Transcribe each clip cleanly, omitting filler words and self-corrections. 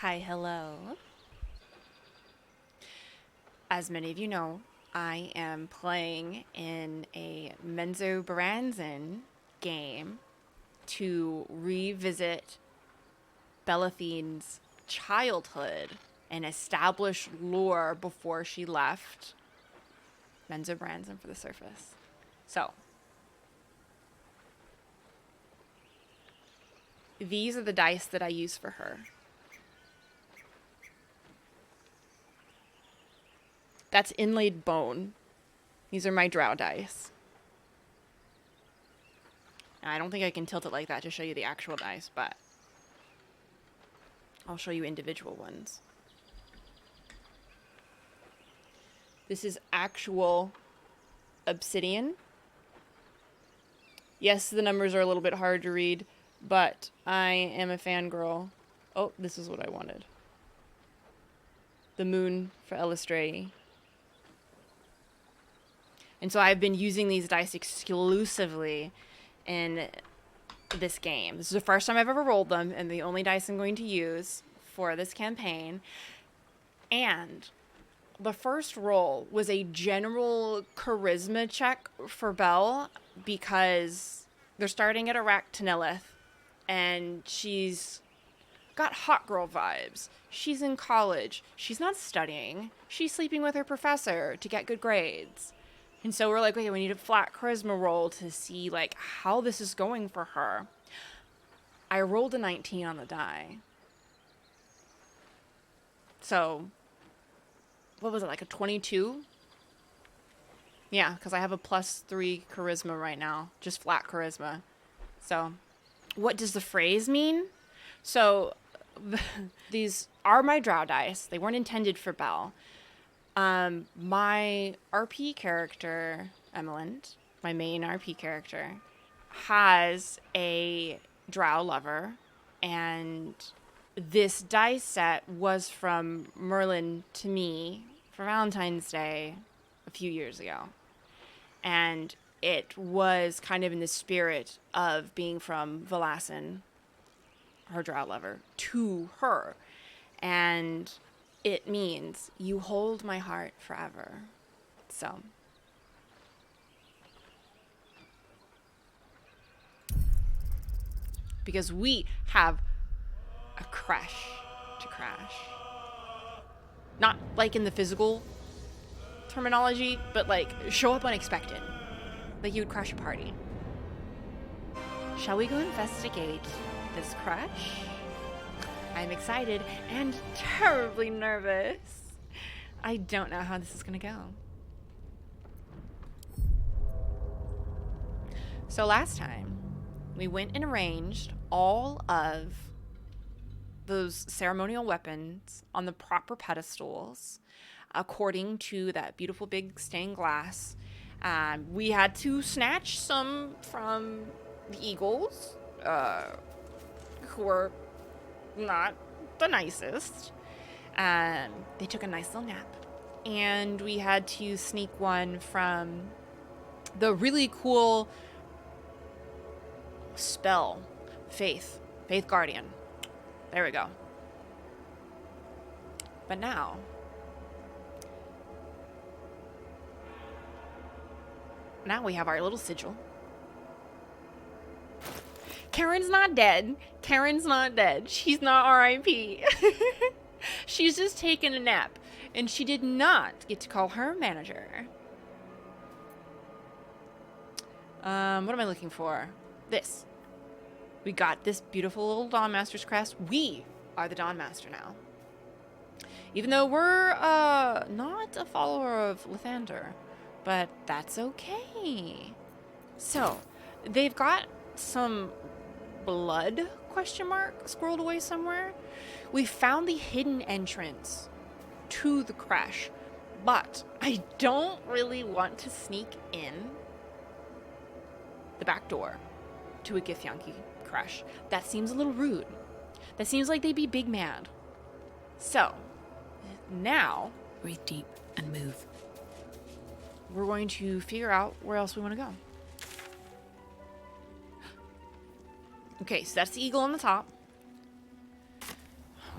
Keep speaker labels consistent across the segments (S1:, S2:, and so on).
S1: Hi, hello. As many of you know, I am playing in a 𝒸𝒻𝒾𝒶 game to revisit Bellathene's childhood and establish lore before she left 𝒸𝒻𝒾𝒶 for the surface. So, these are the dice that I use for her. That's inlaid bone. These are my drow dice. I don't think I can tilt it like that to show you the actual dice, but I'll show you individual ones. This is actual obsidian. Yes, the numbers are a little bit hard to read, but I am a fangirl. Oh, this is what I wanted. The moon for Eilistraee. And so I've been using these dice exclusively in this game. This is the first time I've ever rolled them, and the only dice I'm going to use for this campaign. And the first roll was a general charisma check for Belle, because they're starting at Arachtanilith, and she's got hot girl vibes. She's in college. She's not studying. She's sleeping with her professor to get good grades. And so we're like, okay, we need a flat charisma roll to see, like, how this is going for her. I rolled a 19 on the die. So, what was it, like a 22? Yeah, because I have a +3 charisma right now. Just flat charisma. So, what does the phrase mean? So, these are my drow dice. They weren't intended for Belle. My RP character, Emalynde, my main RP character, has a drow lover, and this dice set was from Merlin to me for Valentine's Day a few years ago. And it was kind of in the spirit of being from therazzyn, her drow lover, to her. And it means you hold my heart forever. So, because we have a crash to crash. Not like in the physical terminology, but like show up unexpected. Like you would crash a party. Shall we go investigate this crash? I'm excited and terribly nervous. I don't know how this is going to go. So last time, we went and arranged all of those ceremonial weapons on the proper pedestals according to that beautiful big stained glass. We had to snatch some from the eagles, who were not the nicest. They took a nice little nap. And we had to sneak one from the really cool spell, Faith Guardian. There we go. But now, we have our little sigil. Karen's not dead. She's not R.I.P. She's just taken a nap, and she did not get to call her manager. What am I looking for? This. We got this beautiful little Dawn Master's crest. We are the Dawn Master now. Even though we're not a follower of Lathander, but that's okay. So, they've got some blood ? Squirreled away somewhere. We found the hidden entrance to the crash, but I don't really want to sneak in the back door to a Githyanki Creche. That seems a little rude. That seems like they'd be big mad. So, now,
S2: breathe deep and move.
S1: We're going to figure out where else we want to go. Okay, so that's the eagle on the top.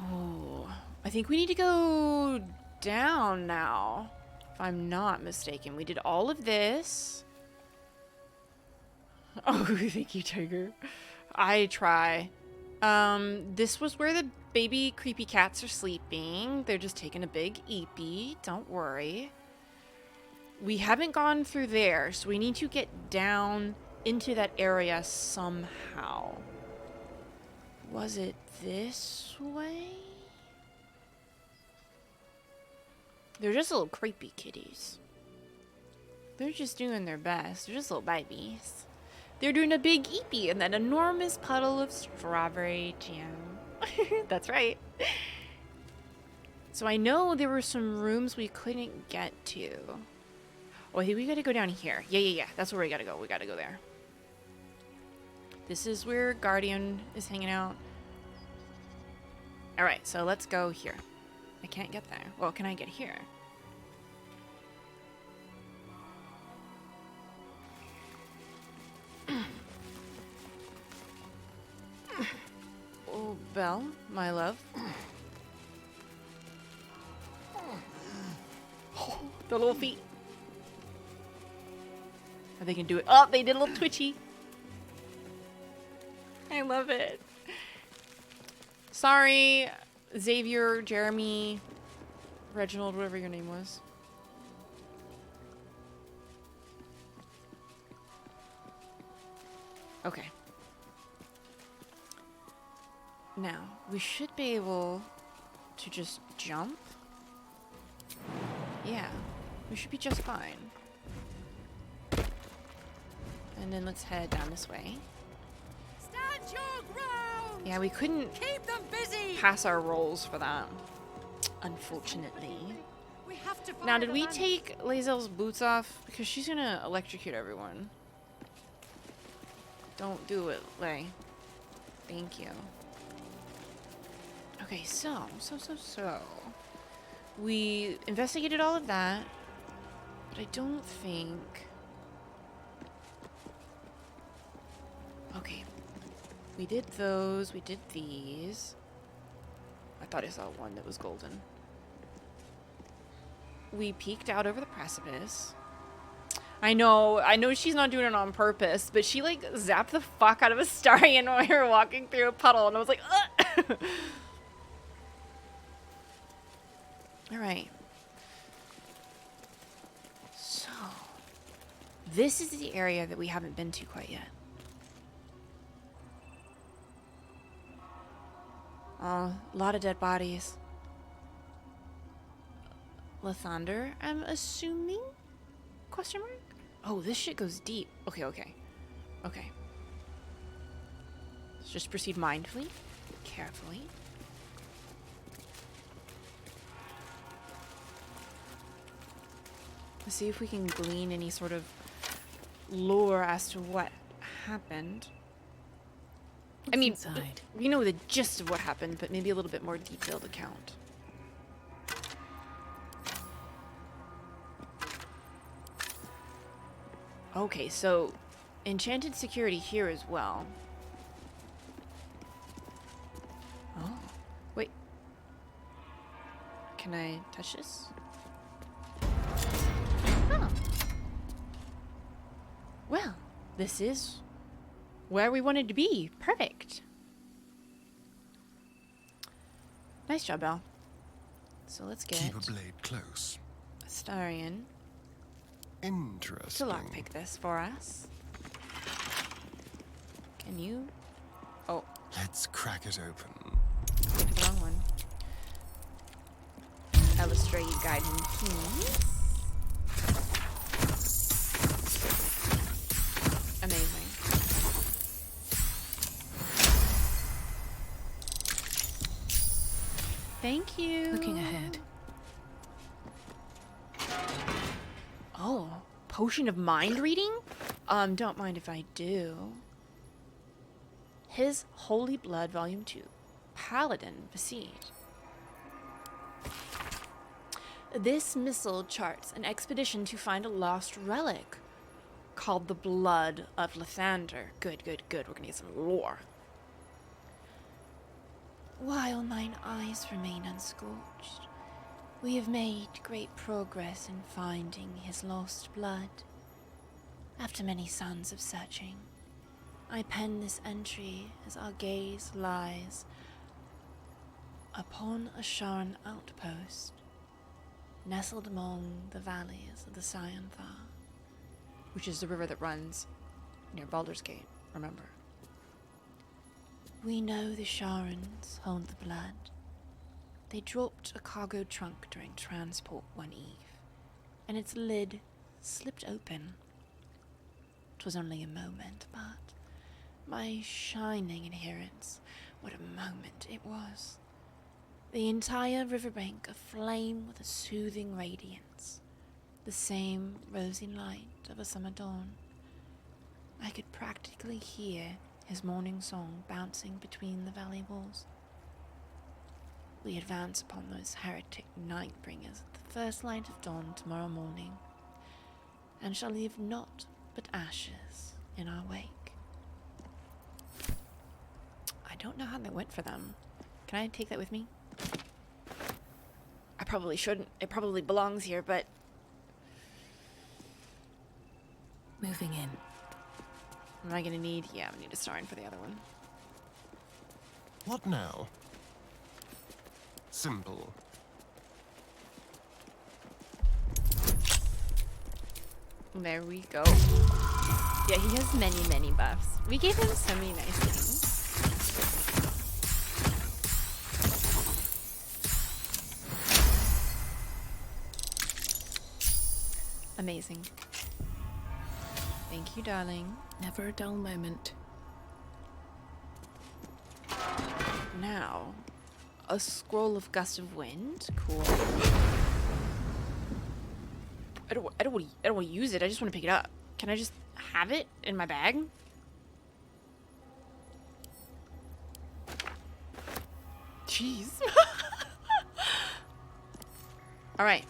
S1: Oh, think we need to go down now, if I'm not mistaken. We did all of this. Oh, thank you, Tiger. I try. This was where the baby creepy cats are sleeping. They're just taking a big eepee. Don't worry. We haven't gone through there, so we need to get down into that area somehow. Was it this way? They're just little creepy kitties. They're just doing their best. They're just little babies. They're doing a big eepee in that enormous puddle of strawberry jam. That's right. So I know there were some rooms we couldn't get to. Oh, I think we gotta go down here. Yeah. That's where we gotta go. We gotta go there. This is where Guardian is hanging out. Alright, so let's go here. I can't get there. Well, can I get here? Oh, Belle, my love. Oh, the little feet. Are they gonna do it? Oh, they did a little twitchy. I love it. Sorry, Xavier, Jeremy, Reginald, whatever your name was. Okay. Now, we should be able to just jump. Yeah, we should be just fine. And then let's head down this way.
S3: Stand your ground!
S1: Yeah, we couldn't
S3: Keep them busy!
S1: pass our rolls for that, unfortunately.
S3: We have to
S1: Now,
S3: find
S1: did
S3: a
S1: we
S3: land-
S1: take Lae'zel's boots off? Because she's gonna electrocute everyone. Don't do it, Lay. Thank you. Okay, so. We investigated all of that, but I don't think... Okay. We did those, we did these. I thought I saw one that was golden. We peeked out over the precipice. I know she's not doing it on purpose, but she like zapped the fuck out of Astarion while we were walking through a puddle, and I was like, ugh! Alright. So, this is the area that we haven't been to quite yet. Oh, a lot of dead bodies. Lathander, I'm assuming? Question mark? Oh, this shit goes deep. Okay. Let's just proceed mindfully, carefully. Let's see if we can glean any sort of lore as to what happened. I mean,
S2: inside?
S1: we know the gist of what happened, but maybe a little bit more detailed account. Okay, so enchanted security here as well. Oh, wait. Can I touch this? Oh. Well, this is where we wanted to be. Perfect. Nice job, Belle. So let's get
S4: Keep a blade close.
S1: Astarion to
S4: Interesting.
S1: lockpick this for us. Can you? Oh,
S4: Let's crack it open.
S1: picked the wrong one. Eilistraee guiding keys. Amazing. Thank you.
S2: Looking ahead.
S1: Oh, potion of mind reading? Don't mind if I do. His Holy Blood, Volume 2. Paladin Besieged. This missile charts an expedition to find a lost relic called the Blood of Lathander. Good. We're gonna get some lore. while mine eyes remain unscorched, we have made great progress in finding his lost blood. After many suns of searching, I pen this entry as our gaze lies upon a Sharan outpost, nestled among the valleys of the 𝒸𝒹, which is the river that runs near Baldur's Gate, remember. We know the Sharans hold the blood. They dropped a cargo trunk during transport one eve, and its lid slipped open. 'Twas only a moment, but my shining adherents, what a moment it was. The entire riverbank aflame with a soothing radiance, the same rosy light of a summer dawn. I could practically hear his morning song bouncing between the valley walls. We advance upon those heretic night-bringers at the first light of dawn tomorrow morning, and shall leave naught but ashes in our wake. I don't know how that went for them. Can I take that with me? I probably shouldn't. It probably belongs here, but...
S2: Moving in.
S1: Am I gonna need... Yeah, I need a Astarion for the other one.
S4: What now? Simple.
S1: There we go. Yeah, he has many, many buffs. We gave him so many nice things. Amazing. Thank you, darling.
S2: Never a dull moment.
S1: Now, a scroll of gust of wind. Cool. I don't want to use it. I just want to pick it up. Can I just have it in my bag? Jeez. All right.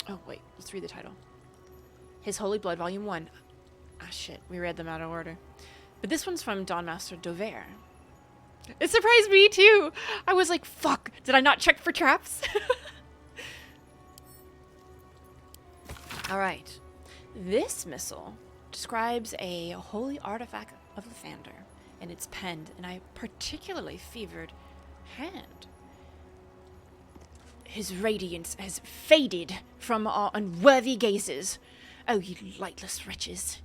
S1: Oh wait, let's read the title. His Holy Blood, Volume 1. Ah shit, we read them out of order. But this one's from Dawnmaster Dover. It surprised me too. I was like, fuck, did I not check for traps? All right. This missile describes a holy artifact of Lathander, and it's penned in a particularly fevered hand. His radiance has faded from our unworthy gazes. Oh, ye lightless wretches.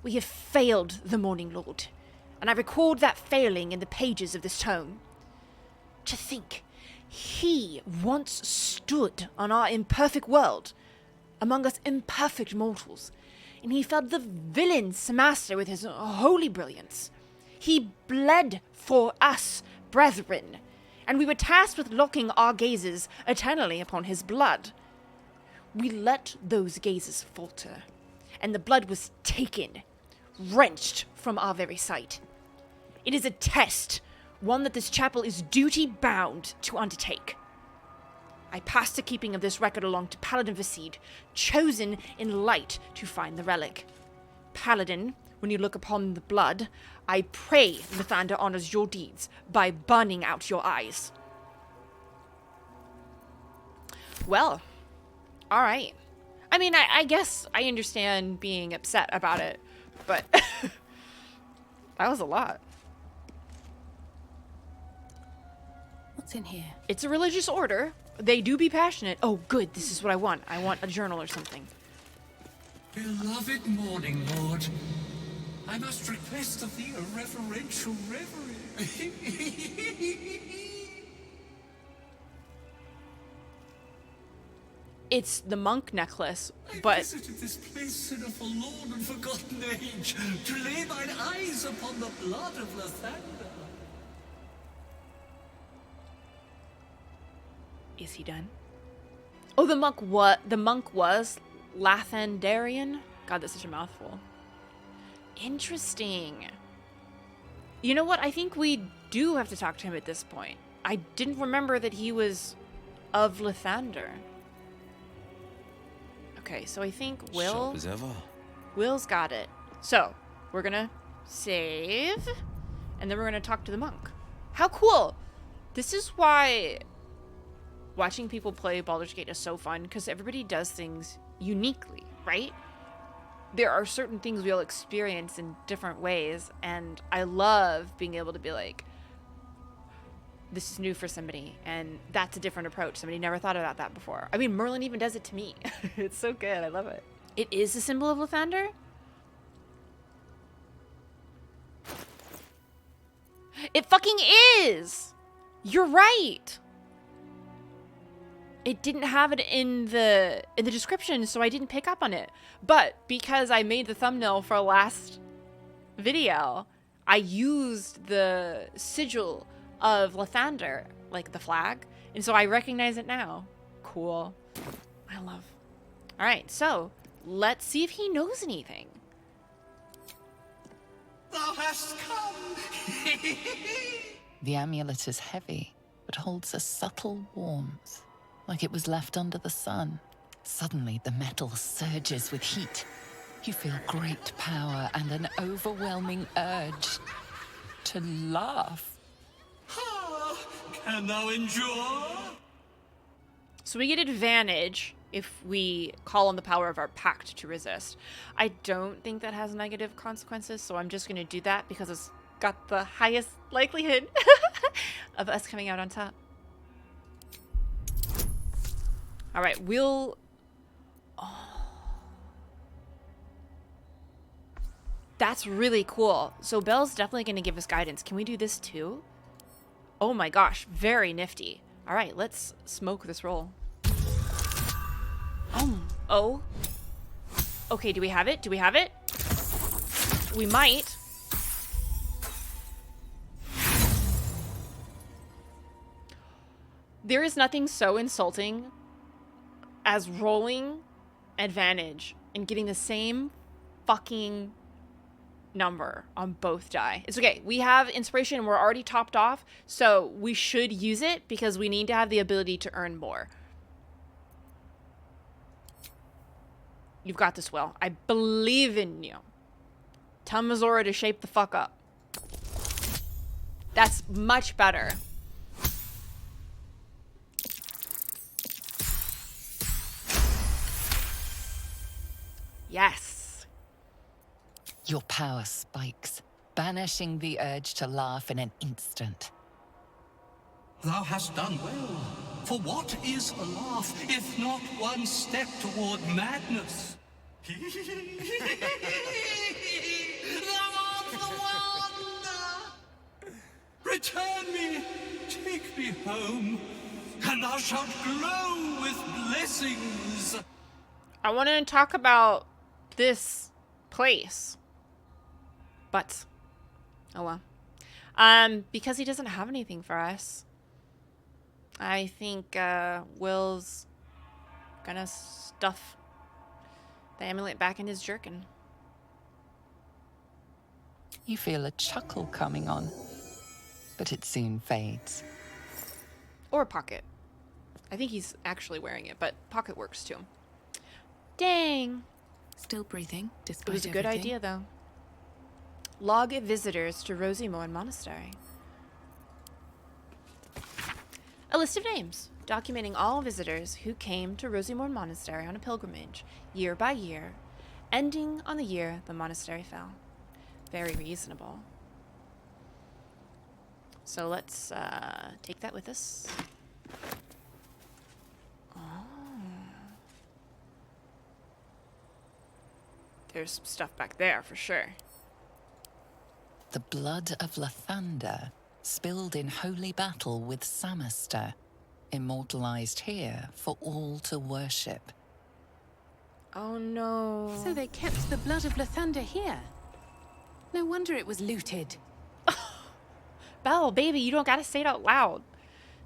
S1: We have failed the Morning Lord, and I record that failing in the pages of this tome. To think, he once stood on our imperfect world, among us imperfect mortals, and he felled the villain Semaster with his holy brilliance. He bled for us, brethren, and we were tasked with locking our gazes eternally upon his blood. We let those gazes falter, and the blood was taken, wrenched from our very sight. It is a test, one that this chapel is duty-bound to undertake. I pass the keeping of this record along to Paladin Vasid, chosen in light to find the relic. Paladin, when you look upon the blood, I pray Lathander honors your deeds by burning out your eyes. Well, all right. I mean, I guess I understand being upset about it, but that was a lot.
S2: What's in here?
S1: It's a religious order. They do be passionate. Oh, good. This is what I want. I want a journal or something.
S5: Beloved Morning Lord, I must request of thee a reverential reverie.
S1: It's the monk necklace,
S5: I
S1: but
S5: visited this place in a forlorn and forgotten age to lay mine eyes upon the blood of Lathander.
S1: is he done? Oh, the monk was Lathandarian. God, that's such a mouthful. Interesting. You know what? I think we do have to talk to him at this point. I didn't remember that he was of Lathander. Okay, so I think
S6: Sharp as ever.
S1: Will's got it. So, we're gonna save, and then we're gonna talk to the monk. How cool! This is why watching people play Baldur's Gate is so fun, because everybody does things uniquely, right? There are certain things we'll experience in different ways, and I love being able to be like, this is new for somebody, and that's a different approach. Somebody never thought about that before. I mean, Merlin even does it to me. It's so good. I love it. It is a symbol of Lathander? It fucking is! You're right! It didn't have it in the description, so I didn't pick up on it. But because I made the thumbnail for last video, I used the sigil of Lathander, like the flag, and so I recognize it now. Cool. I love. All right, so let's see if he knows anything.
S5: Thou hast come!
S6: The amulet is heavy, but holds a subtle warmth, like it was left under the sun. Suddenly, the metal surges with heat. You feel great power and an overwhelming urge to laugh.
S5: Ah, can thou endure?
S1: So we get advantage if we call on the power of our pact to resist. I don't think that has negative consequences, so I'm just going to do that because it's got the highest likelihood of us coming out on top. All right, we'll... Oh. That's really cool. So Belle's definitely going to give us guidance. Can we do this too? Oh my gosh, very nifty. All right, let's smoke this roll. Oh. Okay, do we have it? Do we have it? We might. There is nothing so insulting as rolling advantage and getting the same fucking number on both die. It's okay. We have inspiration and we're already topped off, so we should use it because we need to have the ability to earn more. You've got this, Will. I believe in you. Tell Missouri to shape the fuck up. That's much better. Yes.
S6: Your power spikes, banishing the urge to laugh in an instant.
S5: Thou hast done well. For what is a laugh, if not one step toward madness? Thou art the one! Return me, take me home, and thou shalt glow with blessings.
S1: I want to talk about this place. But, oh well. Because he doesn't have anything for us, I think Will's gonna stuff the amulet back in his jerkin.
S6: You feel a chuckle coming on, but it soon fades.
S1: Or a pocket. I think he's actually wearing it, but pocket works too. Dang.
S2: Still breathing, despite
S1: It was a good
S2: everything.
S1: idea, though. Log visitors to 𝒂𝒹𝒻 Monastery. A list of names, documenting all visitors who came to 𝒂𝒹𝒻 Monastery on a pilgrimage, year by year, ending on the year the monastery fell. Very reasonable. So let's take that with us. Oh. There's some stuff back there for sure.
S6: The blood of Lathander, spilled in holy battle with Samaster, immortalized here for all to worship.
S1: Oh no.
S2: So they kept the blood of Lathander here. No wonder it was looted.
S1: Belle, baby, you don't gotta say it out loud.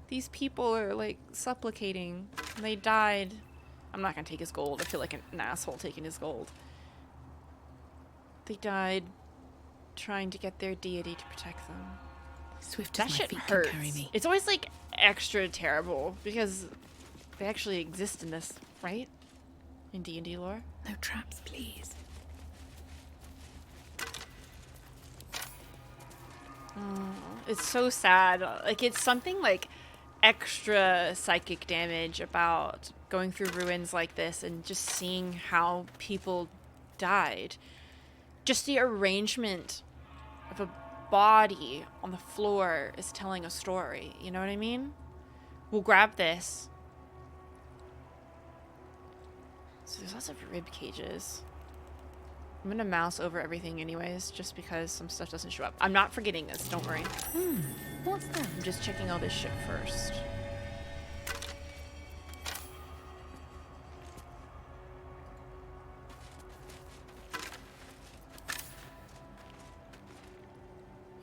S1: These people are like supplicating. And they died. I'm not gonna take his gold. I feel like an asshole taking his gold. They died trying to get their deity to protect them.
S2: Swift
S1: That
S2: as my
S1: shit
S2: feet
S1: hurts.
S2: can carry me.
S1: It's always like extra terrible because they actually exist in this, right? In D&D lore.
S2: No traps, please.
S1: It's so sad. Like, it's something like extra psychic damage about going through ruins like this and just seeing how people died. Just the arrangement of a body on the floor is telling a story. You know what I mean? We'll grab this. So there's lots of rib cages. I'm gonna mouse over everything anyways, just because some stuff doesn't show up. I'm not forgetting this, don't worry.
S2: What's that?
S1: I'm just checking all this shit first.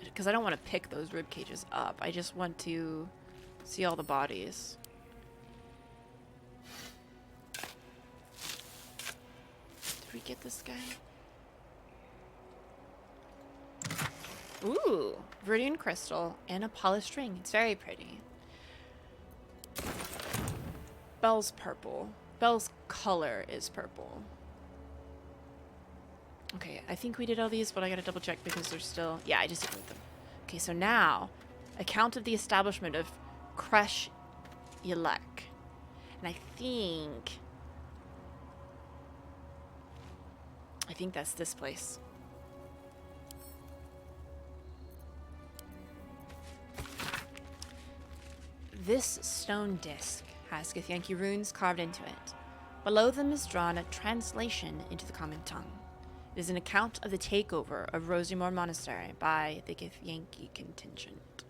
S1: Because I don't want to pick those rib cages up. I just want to see all the bodies. Did we get this guy? Ooh, Viridian crystal and a polished ring. It's very pretty. Belle's purple. Belle's color is purple. Okay, I think we did all these, but I gotta double check because there's still... Yeah, I just did them. Okay, so now, account of the establishment of Creche. And I think that's this place. This stone disc has Githyanki runes carved into it. Below them is drawn a translation into the common tongue. It is an account of the takeover of Rosemore Monastery by the Githyanki contingent.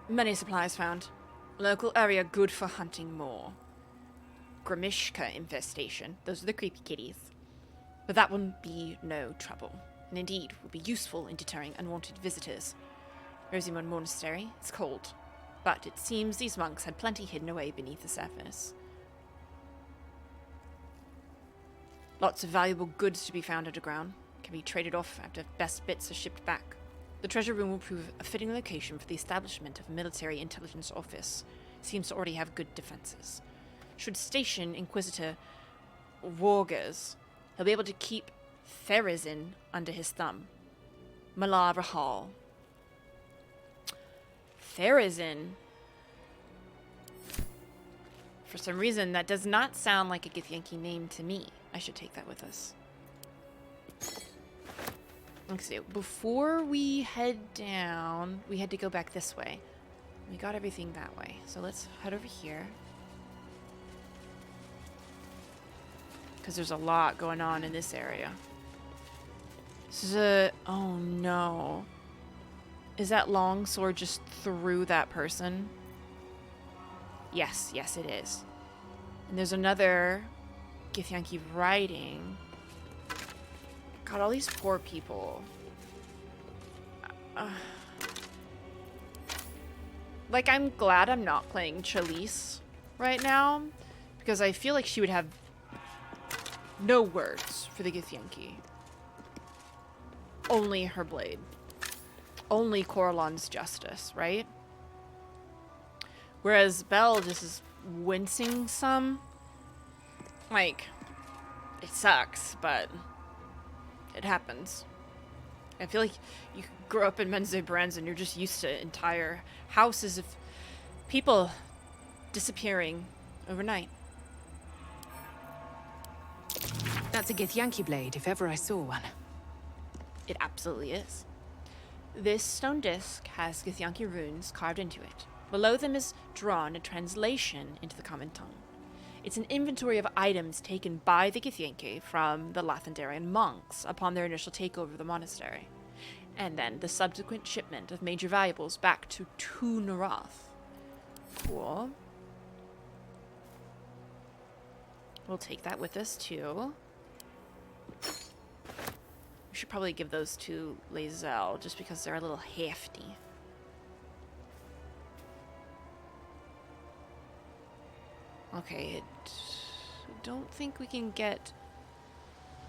S1: Many supplies found. Local area good for hunting more. Greminshka infestation. Those are the creepy kitties. But that will be no trouble, and indeed will be useful in deterring unwanted visitors. Rosemore Monastery is cold, but it seems these monks had plenty hidden away beneath the surface. Lots of valuable goods to be found underground. Can be traded off after best bits are shipped back. The treasure room will prove a fitting location for the establishment of a military intelligence office. It seems to already have good defenses. Should station Inquisitor Wargers, he'll be able to keep therazzyn under his thumb. varrl. Therazzyn. For some reason, that does not sound like a Githyanki name to me. I should take that with us. Let's see. Before we head down, we had to go back this way. We got everything that way. So let's head over here. Because there's a lot going on in this area. This is a... Oh no. Is that long sword just through that person? Yes, yes it is. And there's another Githyanki writing. God, all these poor people. Like, I'm glad I'm not playing Chalice right now, because I feel like she would have no words for the Githyanki. Only her blade. Only Coralon's justice, right? Whereas Belle just is wincing some. Like, it sucks, but it happens. I feel like you grow up in Menze Brands and you're just used to entire houses of people disappearing overnight.
S2: That's a Githyanki blade, if ever I saw one.
S1: It absolutely is. This stone disc has Githyanki runes carved into it. Below them is drawn a translation into the common tongue. It's an inventory of items taken by the Githyanki from the Lathendarian monks upon their initial takeover of the monastery, and then the subsequent shipment of major valuables back to 𝒂𝒨. Cool. We'll take that with us too. We should probably give those to Lae'zel just because they're a little hefty. Okay, don't think we can get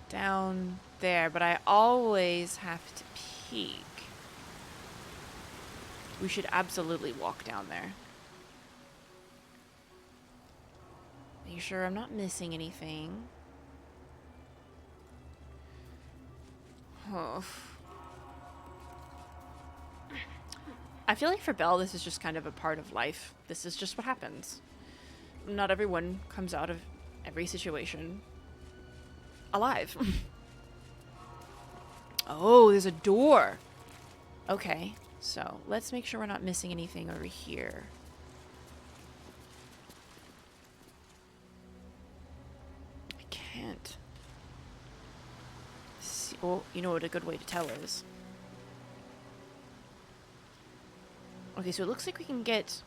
S1: down there, but I always have to peek. We should absolutely walk down there. Are you sure I'm not missing anything? Oh. I feel like for Belle, this is just kind of a part of life. This is just what happens. Not everyone comes out of every situation alive. Oh, there's a door. Okay, so let's make sure we're not missing anything over here. I can't see. Oh, you know what a good way to tell is. Okay, so it looks like we can get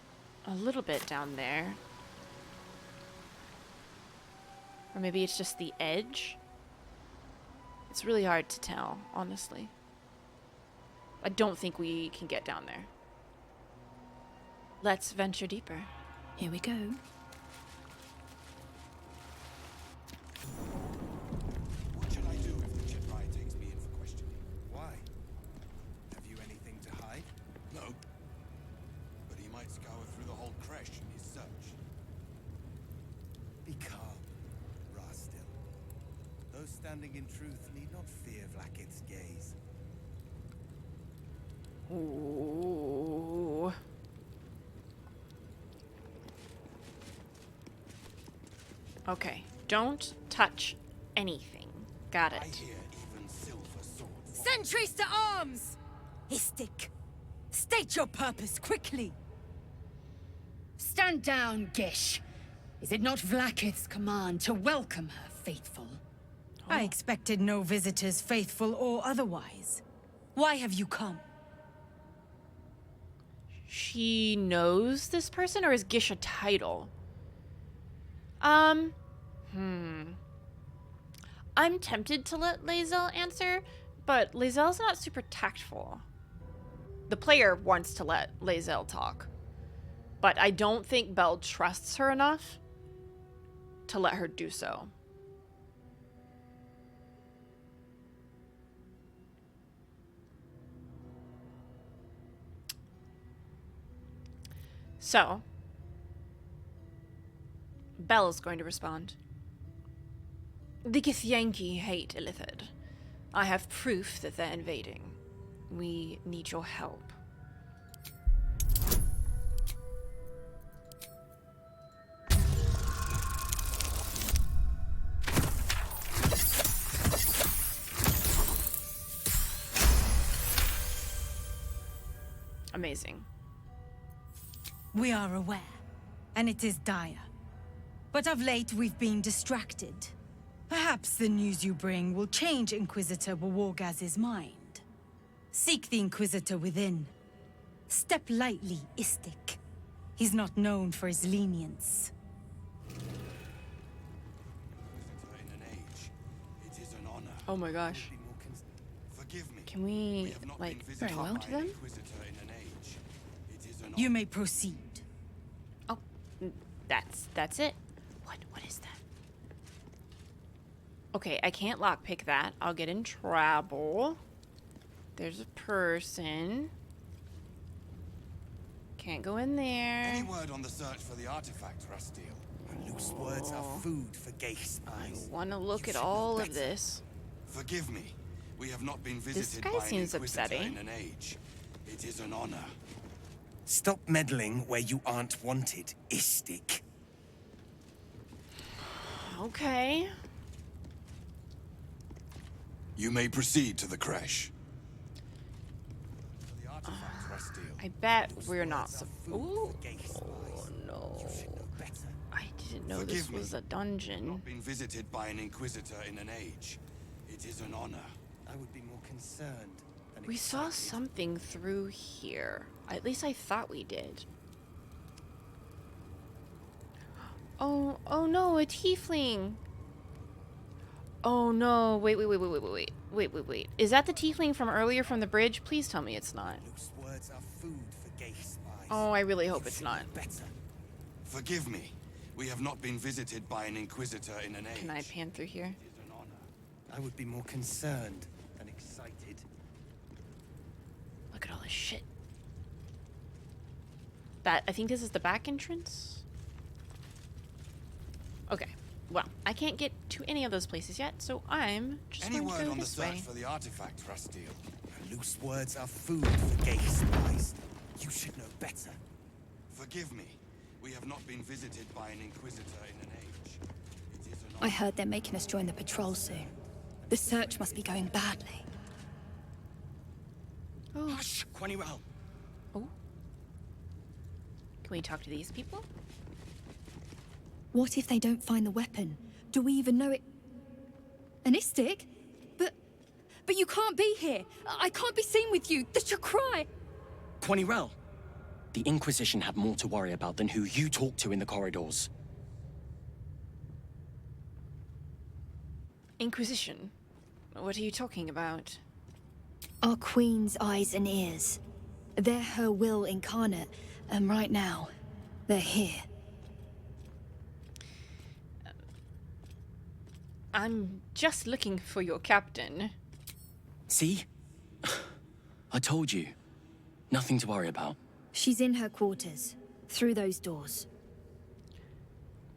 S1: a little bit down there. Or maybe it's just the edge. It's really hard to tell, honestly. I don't think we can get down there. Let's venture deeper.
S2: Here we go.
S7: What should I do if the 𝒸𝒹𝒾𝒶 takes me in for questioning? Why? Have you anything to hide? No. But he might scour through the whole Creche in his search. Be calm, Rastil. Those standing in truth need not fear vlakith's gaze.
S1: Ooh. Okay, don't touch anything. Got
S7: I
S1: it.
S7: hear even silver swords.
S3: Sentries to arms! Istik, state your purpose quickly. Stand down, Gish. Is it not vlakith's command to welcome her faithful?
S8: I expected no visitors, faithful or otherwise. Why have you come?
S1: She knows this person, or is Gish a title? I'm tempted to let 𝒂𝒹𝒾𝒶 answer, but 𝒂𝒹𝒾𝒶's not super tactful. The player wants to let 𝒂𝒹𝒾𝒶 talk, but I don't think Belle trusts her enough to let her do so. So, Belle is going to respond. The Githyanki hate Illithid. I have proof that they're invading. We need your help. Amazing.
S8: We are aware, and it is dire. But of late, we've been distracted. Perhaps the news you bring will change Inquisitor 𝒸𝒾𝒂's mind. Seek the Inquisitor within. Step lightly, Istik. He's not known for his lenience.
S7: In an age, it is an honor.
S1: Oh my gosh.
S7: Forgive me.
S1: Can we,
S7: have not
S1: like,
S7: been visited
S1: very well
S7: by
S1: to
S7: an
S1: them?
S7: Inquisitor in an age. It is an
S8: You
S7: honor.
S8: may proceed.
S1: Oh, that's it. What is that? Okay, I can't lockpick that. I'll get in trouble. There's a person. Can't go in there.
S7: Any word on the search for the artifact, Rastil? Loose words are food for gay spies.
S1: I want to look
S7: You
S1: at
S7: should know
S1: all of
S7: better.
S1: this.
S7: Forgive me. We have not been
S1: This
S7: visited
S1: guy
S7: by an
S1: seems
S7: Inquisitor
S1: upsetting.
S7: in an age. It is an honor. Stop meddling where you aren't wanted, Istik.
S1: Okay.
S7: You may proceed to the Creche. The artifact, Rastil.
S1: I bet
S7: Those
S1: we're not.
S7: words are food
S1: Ooh.
S7: for gay spies.
S1: Oh no.
S7: You should know better.
S1: I didn't know
S7: Forgive
S1: this
S7: me.
S1: was a dungeon.
S7: Not been visited by an Inquisitor in an age. It is an honor. I would be more concerned than
S1: We saw
S7: excited.
S1: something through here. At least I thought we did. Oh no, a tiefling. Oh no, wait. Is that the tiefling from earlier from the bridge? Please tell me it's not.
S7: Loose words are food for gay spies.
S1: Oh, I really hope
S7: You
S1: it's
S7: should
S1: not.
S7: know better. Forgive me. We have not been visited by an Inquisitor in an age.
S1: Can I pan through here?
S7: It is an honor. I would be more concerned than excited.
S1: Look at all this shit. I think this is the back entrance. Okay, Well, I can't get to any of those places yet, so I'm just
S7: Any
S1: going to
S7: word
S1: go
S7: on the
S1: this
S7: search
S1: way.
S7: for the artifact, Rasteel? Loose words are food for gay spies. You should know better. Forgive me. We have not been visited by an Inquisitor in an age. It is an
S9: I heard they're making us join the patrol soon. The search must be going badly.
S1: Oh.
S7: Hush, 𝒸𝒹𝒏.
S1: Oh. Can we talk to these people?
S9: What if they don't find the weapon? Do we even know it? An Istig? But you can't be here. I can't be seen with you. The 𝒸𝒾𝒶.
S10: 𝒸💏. The Inquisition have more to worry about than who you talk to in the corridors.
S1: Inquisition? What are you talking about?
S9: Our queen's eyes and ears. They're her will incarnate, and right now, they're here.
S1: I'm just looking for your captain.
S10: See? I told you. Nothing to worry about.
S9: She's in her quarters, through those doors.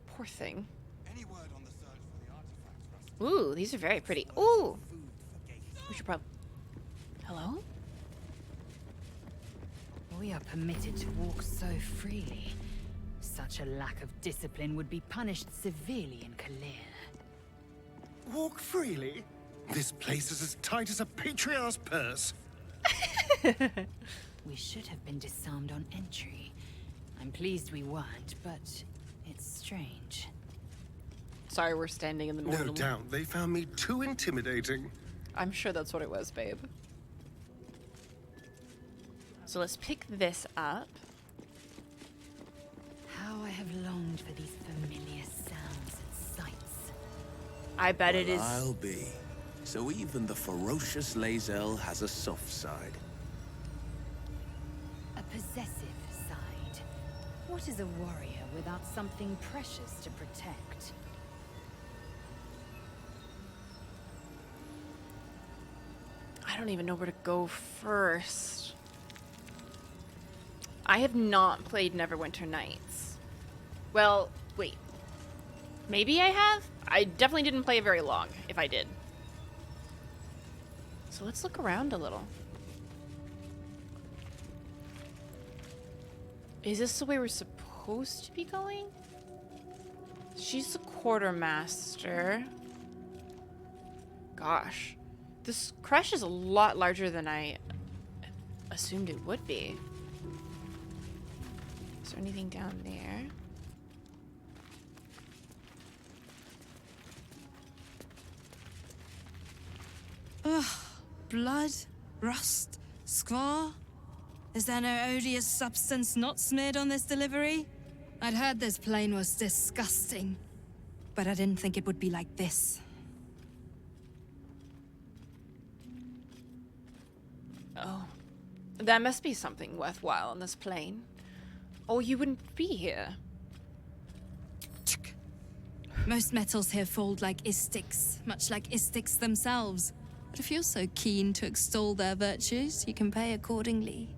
S1: Poor thing.
S7: Any word on the search for the artifact,
S1: Ooh, these are very pretty. Ooh! We should probably... Hello?
S11: We are permitted to walk so freely. Such a lack of discipline would be punished severely in K'liir.
S4: Walk freely? This place is as tight as a patriarch's purse.
S11: We should have been disarmed on entry. I'm pleased we weren't, but it's strange.
S1: Sorry, we're standing in the middle.
S4: No doubt they found me too intimidating.
S1: I'm sure that's what it was, babe. So let's pick this up.
S11: How I have longed for these familiar sounds and sights.
S1: I bet it is...
S12: I'll be. So even the ferocious 𝒂𝒹💏 has a soft side.
S11: A possessive side. What is a warrior without something precious to protect?
S1: I don't even know where to go first. I have not played Neverwinter Nights. Well, wait. Maybe I have? I definitely didn't play it very long, if I did. So let's look around a little. Is this the way we're supposed to be going? She's the quartermaster. Gosh. This creche is a lot larger than I assumed it would be. Is there anything down there?
S8: Ugh. Blood? Rust? Squar? Is there no odious substance not smeared on this delivery? I'd heard this plane was disgusting, but I didn't think it would be like this.
S1: Oh. There must be something worthwhile on this plane. Or you wouldn't be here.
S8: Most metals here fold like Istigs, much like Istigs themselves. But if you're so keen to extol their virtues, you can pay accordingly.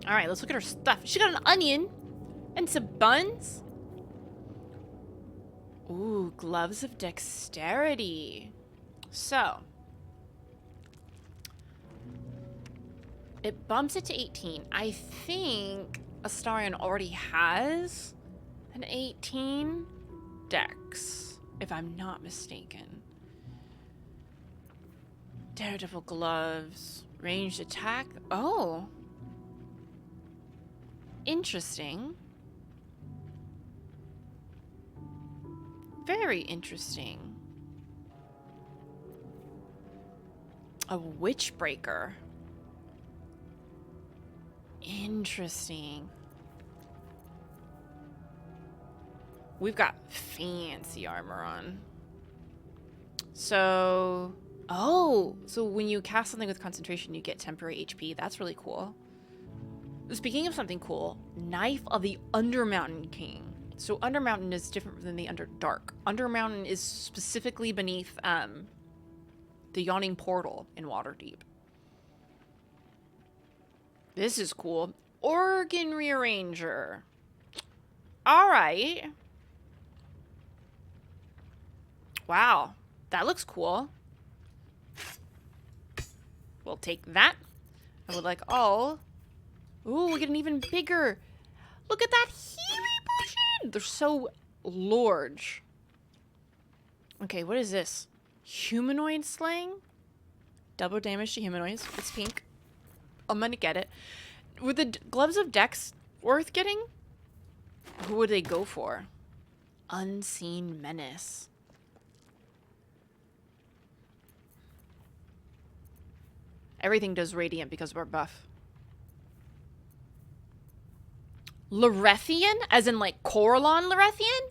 S1: Alright, let's look at her stuff. She got an onion and some buns. Ooh, gloves of dexterity. So, it bumps it to 18. I think Astarion already has an 18 dex, if I'm not mistaken. Daredevil gloves, ranged attack. Oh. Interesting. Very interesting. A witch breaker. Interesting. We've got fancy armor on. So, oh, so when you cast something with concentration, you get temporary HP. That's really cool. Speaking of something cool, Knife of the Undermountain King. So Undermountain is different than the Underdark. Undermountain is specifically beneath the Yawning Portal in Waterdeep. This is cool. Organ rearranger. All right. Wow, that looks cool. We'll take that. I would like all. Ooh, we get an even bigger. Look at that healing potion. They're so large. Okay, what is this? Humanoid slaying? Double damage to humanoids. It's pink. I'm gonna get it. Were the gloves of Dex worth getting? Who would they go for? Unseen menace. Everything does radiant because of our buff. Lorethian? As in like Coralon Lorethian?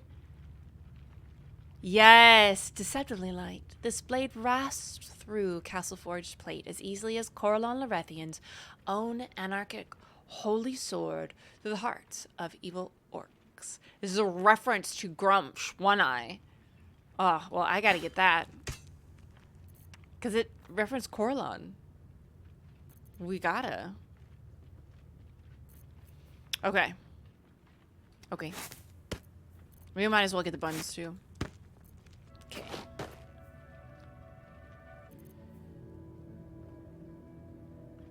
S1: Yes, deceptively light. This blade rasped through castle-forged plate as easily as Coralon Lorethian's own anarchic holy sword through the hearts of evil orcs. This is a reference to Grumsh, One Eye. Oh, well, I gotta get that. Because it referenced Coralon. We gotta. Okay. Okay. We might as well get the buttons too. Okay.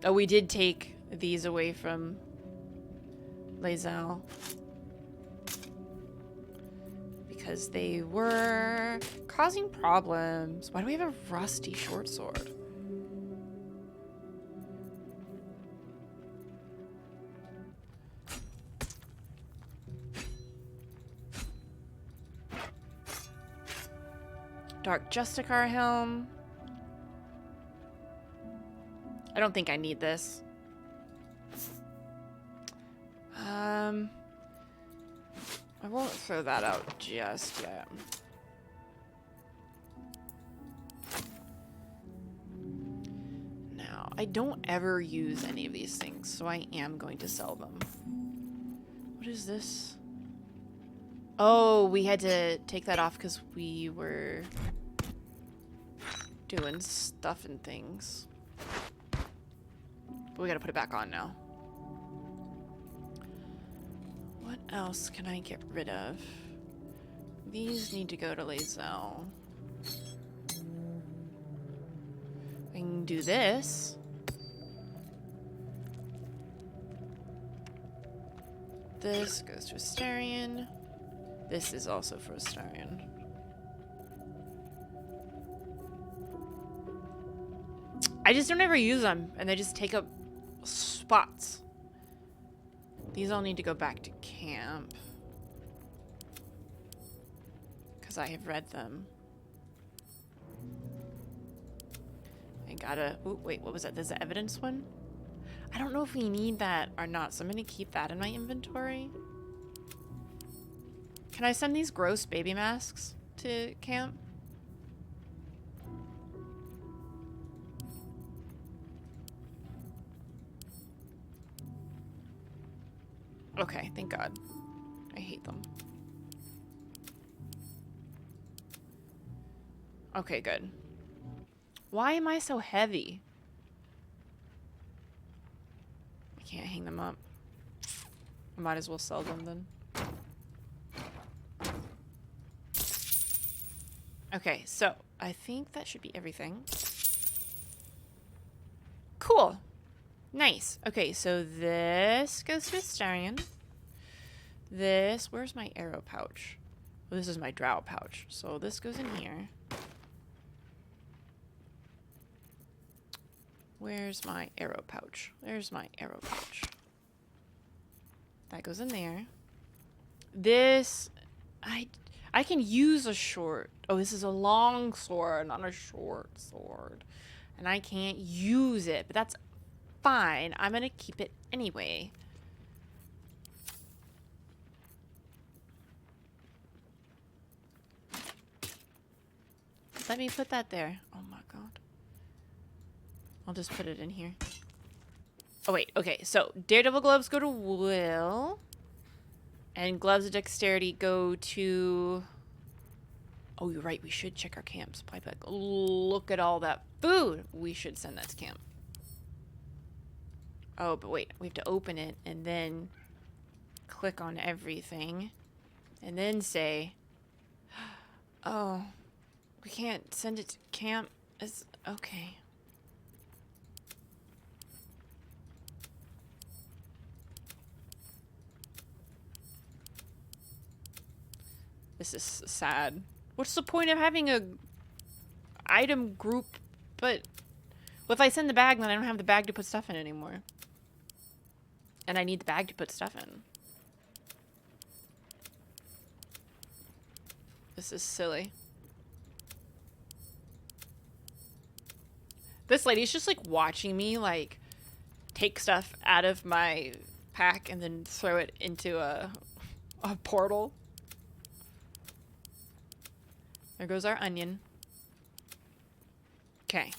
S1: Oh, we did take these away from Lae'zel. Because they were causing problems. Why do we have a rusty short sword? Dark Justicar helm. I don't think I need this. I won't throw that out just yet. Now, I don't ever use any of these things, so I am going to sell them. What is this? Oh, we had to take that off because we were doing stuff and things. But we gotta put it back on now. What else can I get rid of? These need to go to Lae'zel. I can do this. This goes to Astarion. This is also for Astarion. I just don't ever use them, and they just take up spots. These all need to go back to camp. Because I have read them. I gotta... Ooh, wait, what was that? There's the evidence one? I don't know if we need that or not, so I'm gonna keep that in my inventory. Can I send these gross baby masks to camp? Okay, thank God. I hate them. Okay, good. Why am I so heavy? I can't hang them up. I might as well sell them then. Okay, so I think that should be everything. Cool. Nice. Okay, so this goes to Astarion. This, where's my arrow pouch? Well, this is my drow pouch. So this goes in here. Where's my arrow pouch? There's my arrow pouch. That goes in there. This, I can use a short. Oh, this is a long sword, not a short sword. And I can't use it, but that's fine. I'm gonna keep it anyway. Let me put that there. Oh my God. I'll just put it in here. Oh wait, okay. So Daredevil gloves go to Will. And gloves of dexterity go to... Oh, you're right. We should check our camp supply pack. Look at all that food. We should send that to camp. Oh, but wait, we have to open it and then click on everything and then say, oh, we can't send it to camp. It's okay. This is sad. What's the point of having a item group? But well, if I send the bag, then I don't have the bag to put stuff in anymore. And I need the bag to put stuff in. This is silly. This lady's just like watching me like take stuff out of my pack and then throw it into a portal. There goes our onion. Okay.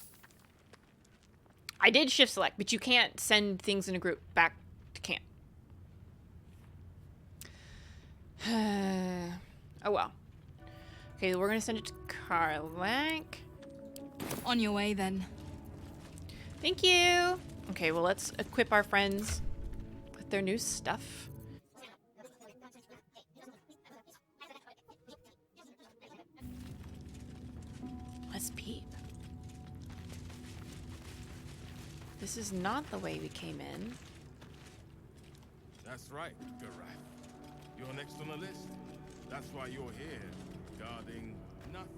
S1: I did shift select, but you can't send things in a group back to camp. Oh well. Okay, we're gonna send it to Kithrak.
S9: On your way then.
S1: Thank you. Okay, well let's equip our friends with their new stuff. Let's peep. This is not the way we came in.
S13: That's right, Gareth. You're next on the list. That's why you're here, guarding nothing.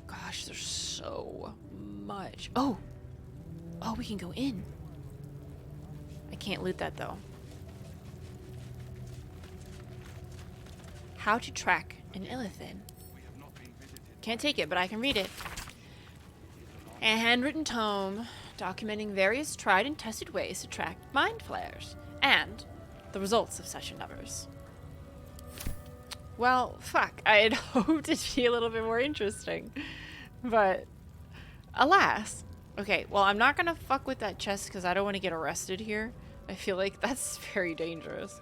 S1: Gosh, there's so much. Oh! Oh, we can go in. I can't loot that though. How to track an Ilithi. Can't take it, but I can read it. A handwritten tome documenting various tried and tested ways to track mind flayers and the results of such endeavors. Well, fuck. I had hoped it'd be a little bit more interesting. But, alas. Okay, well, I'm not gonna fuck with that chest because I don't want to get arrested here. I feel like that's very dangerous.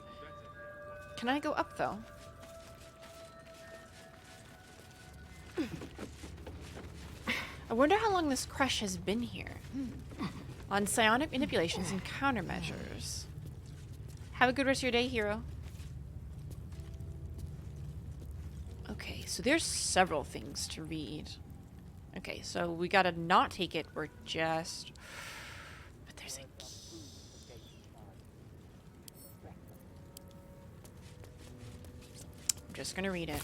S1: Can I go up, though? I wonder how long this Creche has been here. On psionic manipulations and countermeasures. Have a good rest of your day, hero. Okay, so there's several things to read. Okay, so we gotta not take it. We're just... But there's a key. I'm just gonna read it.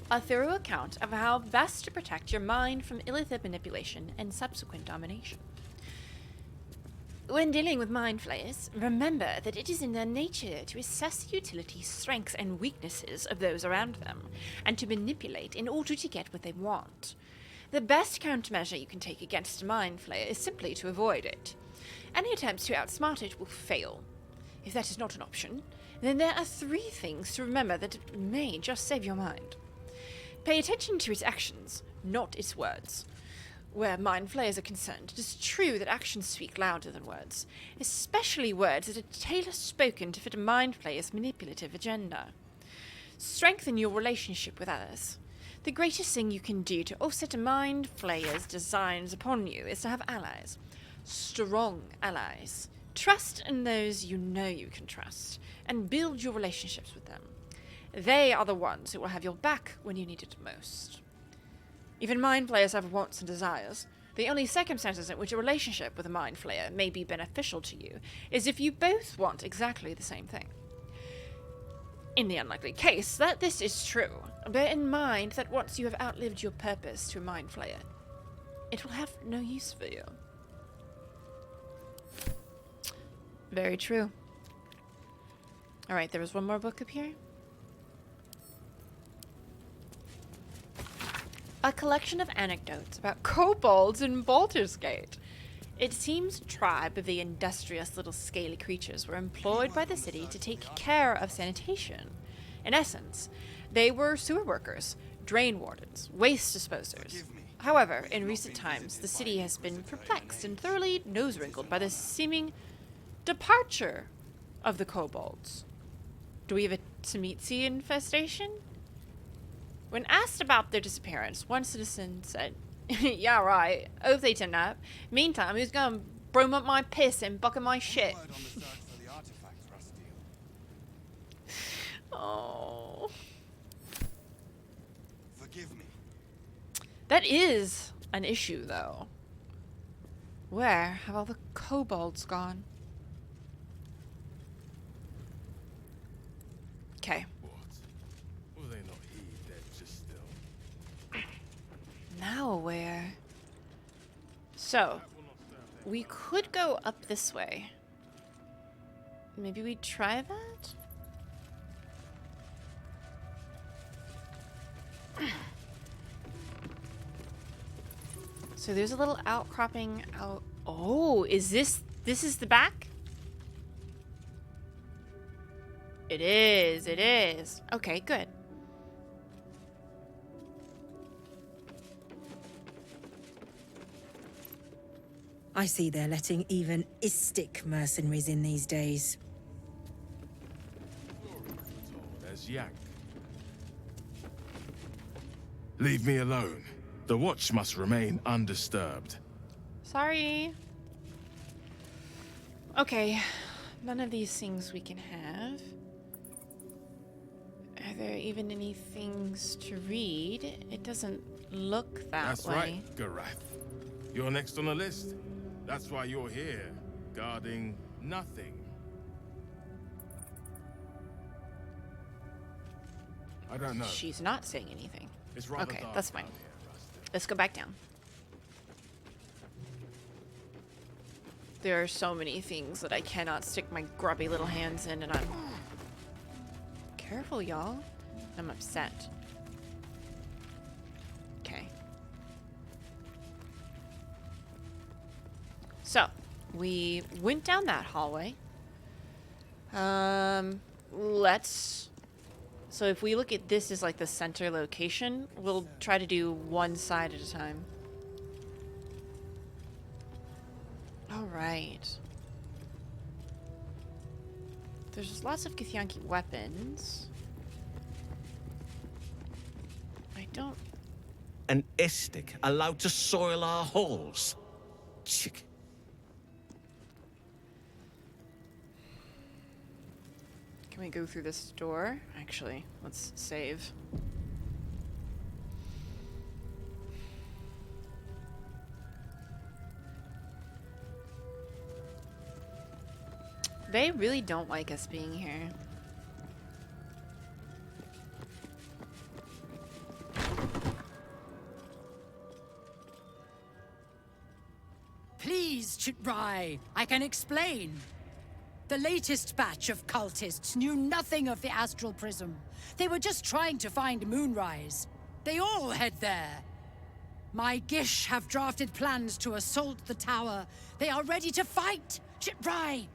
S1: A thorough account of how best to protect your mind from Ilithi manipulation and subsequent domination. When dealing with mind flayers, remember that it is in their nature to assess the utility, strengths, and weaknesses of those around them, and to manipulate in order to get what they want. The best countermeasure you can take against a mind flayer is simply to avoid it. Any attempts to outsmart it will fail. If that is not an option, then there are 3 things to remember that may just save your mind. Pay attention to its actions, not its words. Where mind flayers are concerned, it is true that actions speak louder than words, especially words that are tailor-spoken to fit a mind flayer's manipulative agenda. Strengthen your relationship with others. The greatest thing you can do to offset a mind flayer's designs upon you is to have allies. Strong allies. Trust in those you know you can trust, and build your relationships with them. They are the ones who will have your back when you need it most. Even mind flayers have wants and desires. The only circumstances in which a relationship with a mind flayer may be beneficial to you is if you both want exactly the same thing. In the unlikely case that this is true, bear in mind that once you have outlived your purpose to a mind flayer, it will have no use for you. Very true. Alright, there was one more book up here. A collection of anecdotes about kobolds in Baldur's Gate. It seems a tribe of the industrious little scaly creatures were employed by the city to take care of sanitation. In essence, they were sewer workers, drain wardens, waste disposers. However, in recent times, the city has been perplexed and thoroughly nose-wrinkled by the seeming departure of the kobolds. Do we have a 𝒸𝒾𝒶 infestation? When asked about their disappearance, one citizen said, yeah, right, hope they turn up. Meantime, who's gonna broom up my piss and bucket my shit.
S7: Word on the search for the artifact, Astarion.
S1: Oh.
S7: Forgive me.
S1: That is an issue, though. Where have all the kobolds gone? Okay.
S13: What? Will they not heed dead just still?
S1: Now where? So, we could go up this way. Maybe we try that? So there's a little outcropping out. Oh, is this is the back? It is, it is. Okay, good.
S3: I see they're letting even Istik mercenaries in these days.
S13: There's Yank. Leave me alone. The watch must remain undisturbed.
S1: Sorry. Okay, none of these things we can have. Are there even any things to read? It doesn't look that
S13: That's
S1: way.
S13: right, 𝒸𝒹. You're next on the list. That's why you're here, guarding nothing. I don't know.
S1: She's not saying anything.
S13: It's rather
S1: Okay,
S13: dark
S1: that's fine.
S13: down here, Rusty.
S1: Let's go back down. There are so many things that I cannot stick my grubby little hands in, and I'm... Careful, y'all. I'm upset. Okay. So, we went down that hallway. Let's... So if we look at this as like the center location, we'll try to do one side at a time. All right. There's lots of Githyanki weapons. I don't...
S12: An Istik allowed to soil our halls? Chick.
S1: Can we go through this door? Actually, let's save. They really don't like us being here.
S3: Please, 𝒸𝒹, I can explain. The latest batch of cultists knew nothing of the astral prism. They were just trying to find Moonrise. They all head there. My Gish have drafted plans to assault the tower. They are ready to fight, 𝒸𝒹.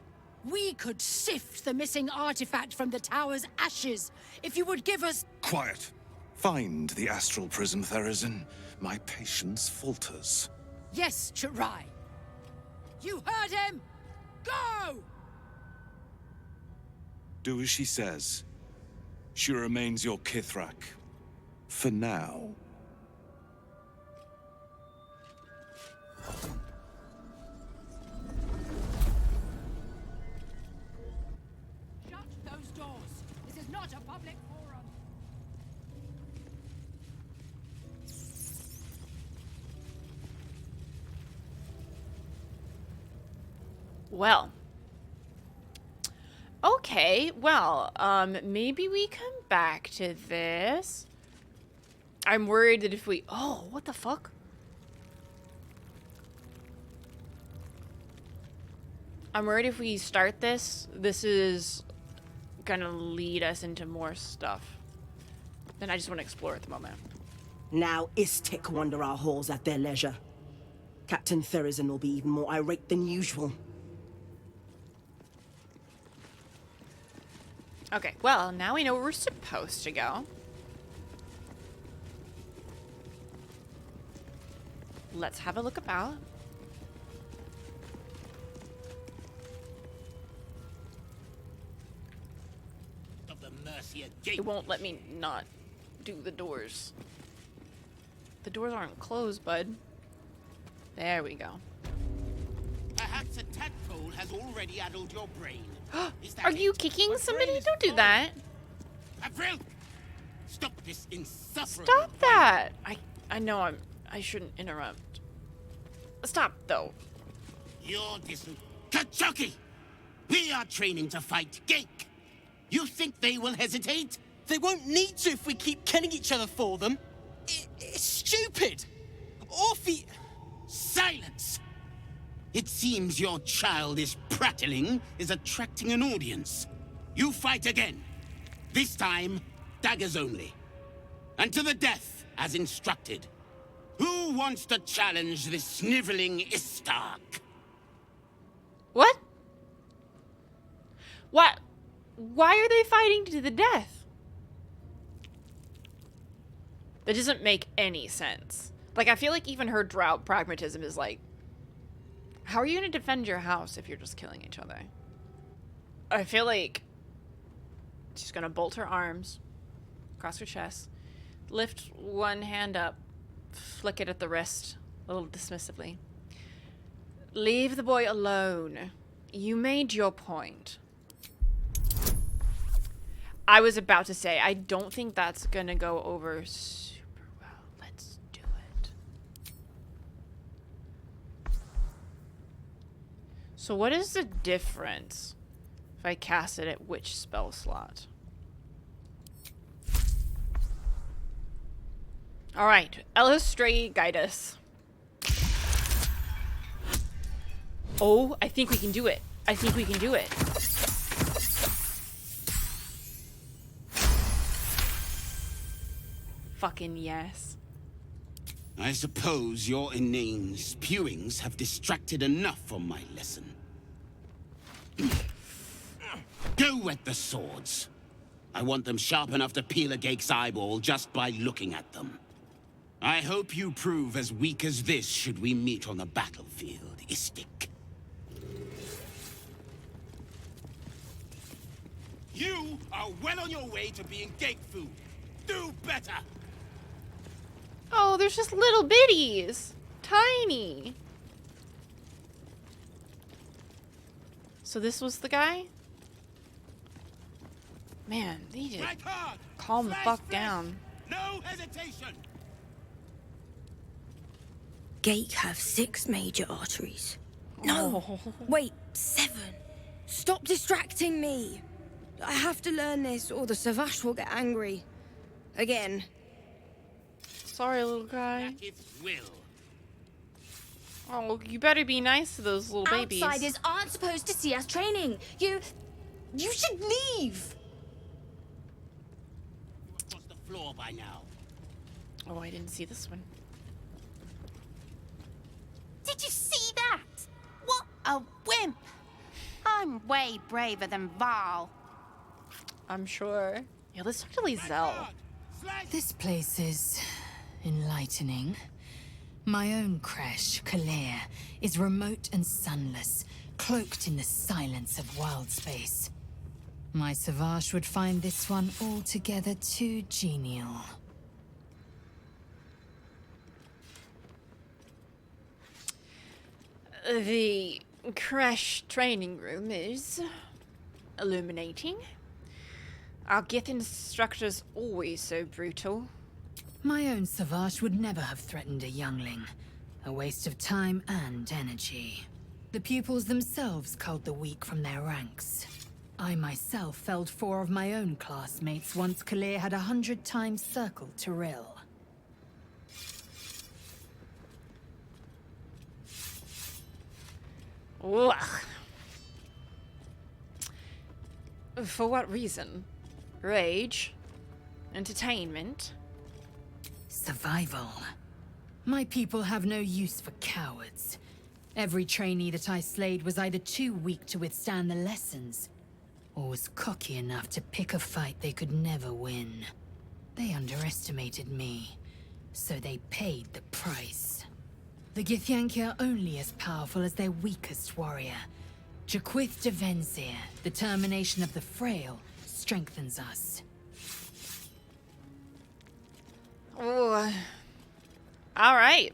S3: We could sift the missing artifact from the tower's ashes if you would give us...
S4: Quiet. Find the astral prism, therazzyn. My patience falters.
S3: Yes, 𝒸𝒹. You heard him! Go!
S4: Do as she says. She remains your kithrak. For now.
S3: Shut those doors. This is not a public forum.
S1: Well. Okay, well, maybe we come back to this. I'm worried that if we... Oh, what the fuck? I'm worried if we start this, this is gonna lead us into more stuff. Then I just want to explore at the moment.
S14: Now Istik wander our halls at their leisure. Captain therazzyn will be even more irate than usual.
S1: Okay, well, now we know where we're supposed to go. Let's have a look about. It won't let me not do the doors. The doors aren't closed, bud. There we go.
S15: Perhaps a tadpole has already addled your brain.
S1: Are you kicking somebody? Don't do that.
S15: VODs, stop this insufferable.
S1: Stop that. I know I shouldn't interrupt. Stop though.
S15: You're 𝒸🾶. We are training to fight Gake. You think they will hesitate?
S10: They won't need to if we keep killing each other for them. It's stupid. Orpheus...
S15: Silence! It seems your childish prattling is attracting an audience. You fight again. This time, daggers only. And to the death, as instructed. Who wants to challenge this sniveling Istark?
S1: What? What? Why are they fighting to the death? That doesn't make any sense. Like, I feel like even her drow pragmatism is like, how are you going to defend your house if you're just killing each other? I feel like she's going to bolt her arms, cross her chest, lift one hand up, flick it at the wrist, a little dismissively. Leave the boy alone. You made your point. I was about to say, I don't think that's going to go over super well. Let's do it. So what is the difference if I cast it at which spell slot? Alright, Eilistraee, guide us. Oh, I think we can do it. I think we can do it. Fucking yes.
S15: I suppose your inane spewings have distracted enough from my lesson. Go wet the swords. I want them sharp enough to peel a Gake's eyeball just by looking at them. I hope you prove as weak as this should we meet on the battlefield, Istik. You are well on your way to being Gake food. Do better!
S1: Oh, there's just little bitties. Tiny. So this was the guy? Man, they did calm the fuck down.
S15: No hesitation!
S9: Gake have 6 major arteries.
S1: No.
S9: Wait, 7. Stop distracting me. I have to learn this or the Savage will get angry. Again.
S1: Sorry, little guy.
S15: Will.
S1: Oh, you better be nice to those little babies.
S9: Outsiders aren't supposed to see us training. You should leave.
S15: Across the floor by now.
S1: Oh, I didn't see this one.
S16: Did you see that? What a wimp! I'm way braver than VARrl.
S1: I'm sure. Yeah, let's talk to 𝒂𝒹𝒾𝒶.
S2: This place is enlightening. My own creche, 𝒂𝒃, is remote and sunless, cloaked in the silence of wild space. My Savage would find this one altogether too genial.
S1: The creche training room is illuminating. Our gith instructor's always so brutal.
S2: My own Savage would never have threatened a youngling. A waste of time and energy. The pupils themselves culled the weak from their ranks. I myself felled 4 of my own classmates once 𝒂𝒃 had 100 times circled 𝒂𝒃.
S1: Ugh. For what reason? Rage? Entertainment?
S2: Survival. My people have no use for cowards. Every trainee that I slayed was either too weak to withstand the lessons, or was cocky enough to pick a fight they could never win. They underestimated me, so they paid the price. The Githyanki are only as powerful as their weakest warrior. 𝒸𝒾𝒶 Divinity, the termination of the frail, strengthens us.
S1: Oh. Alright.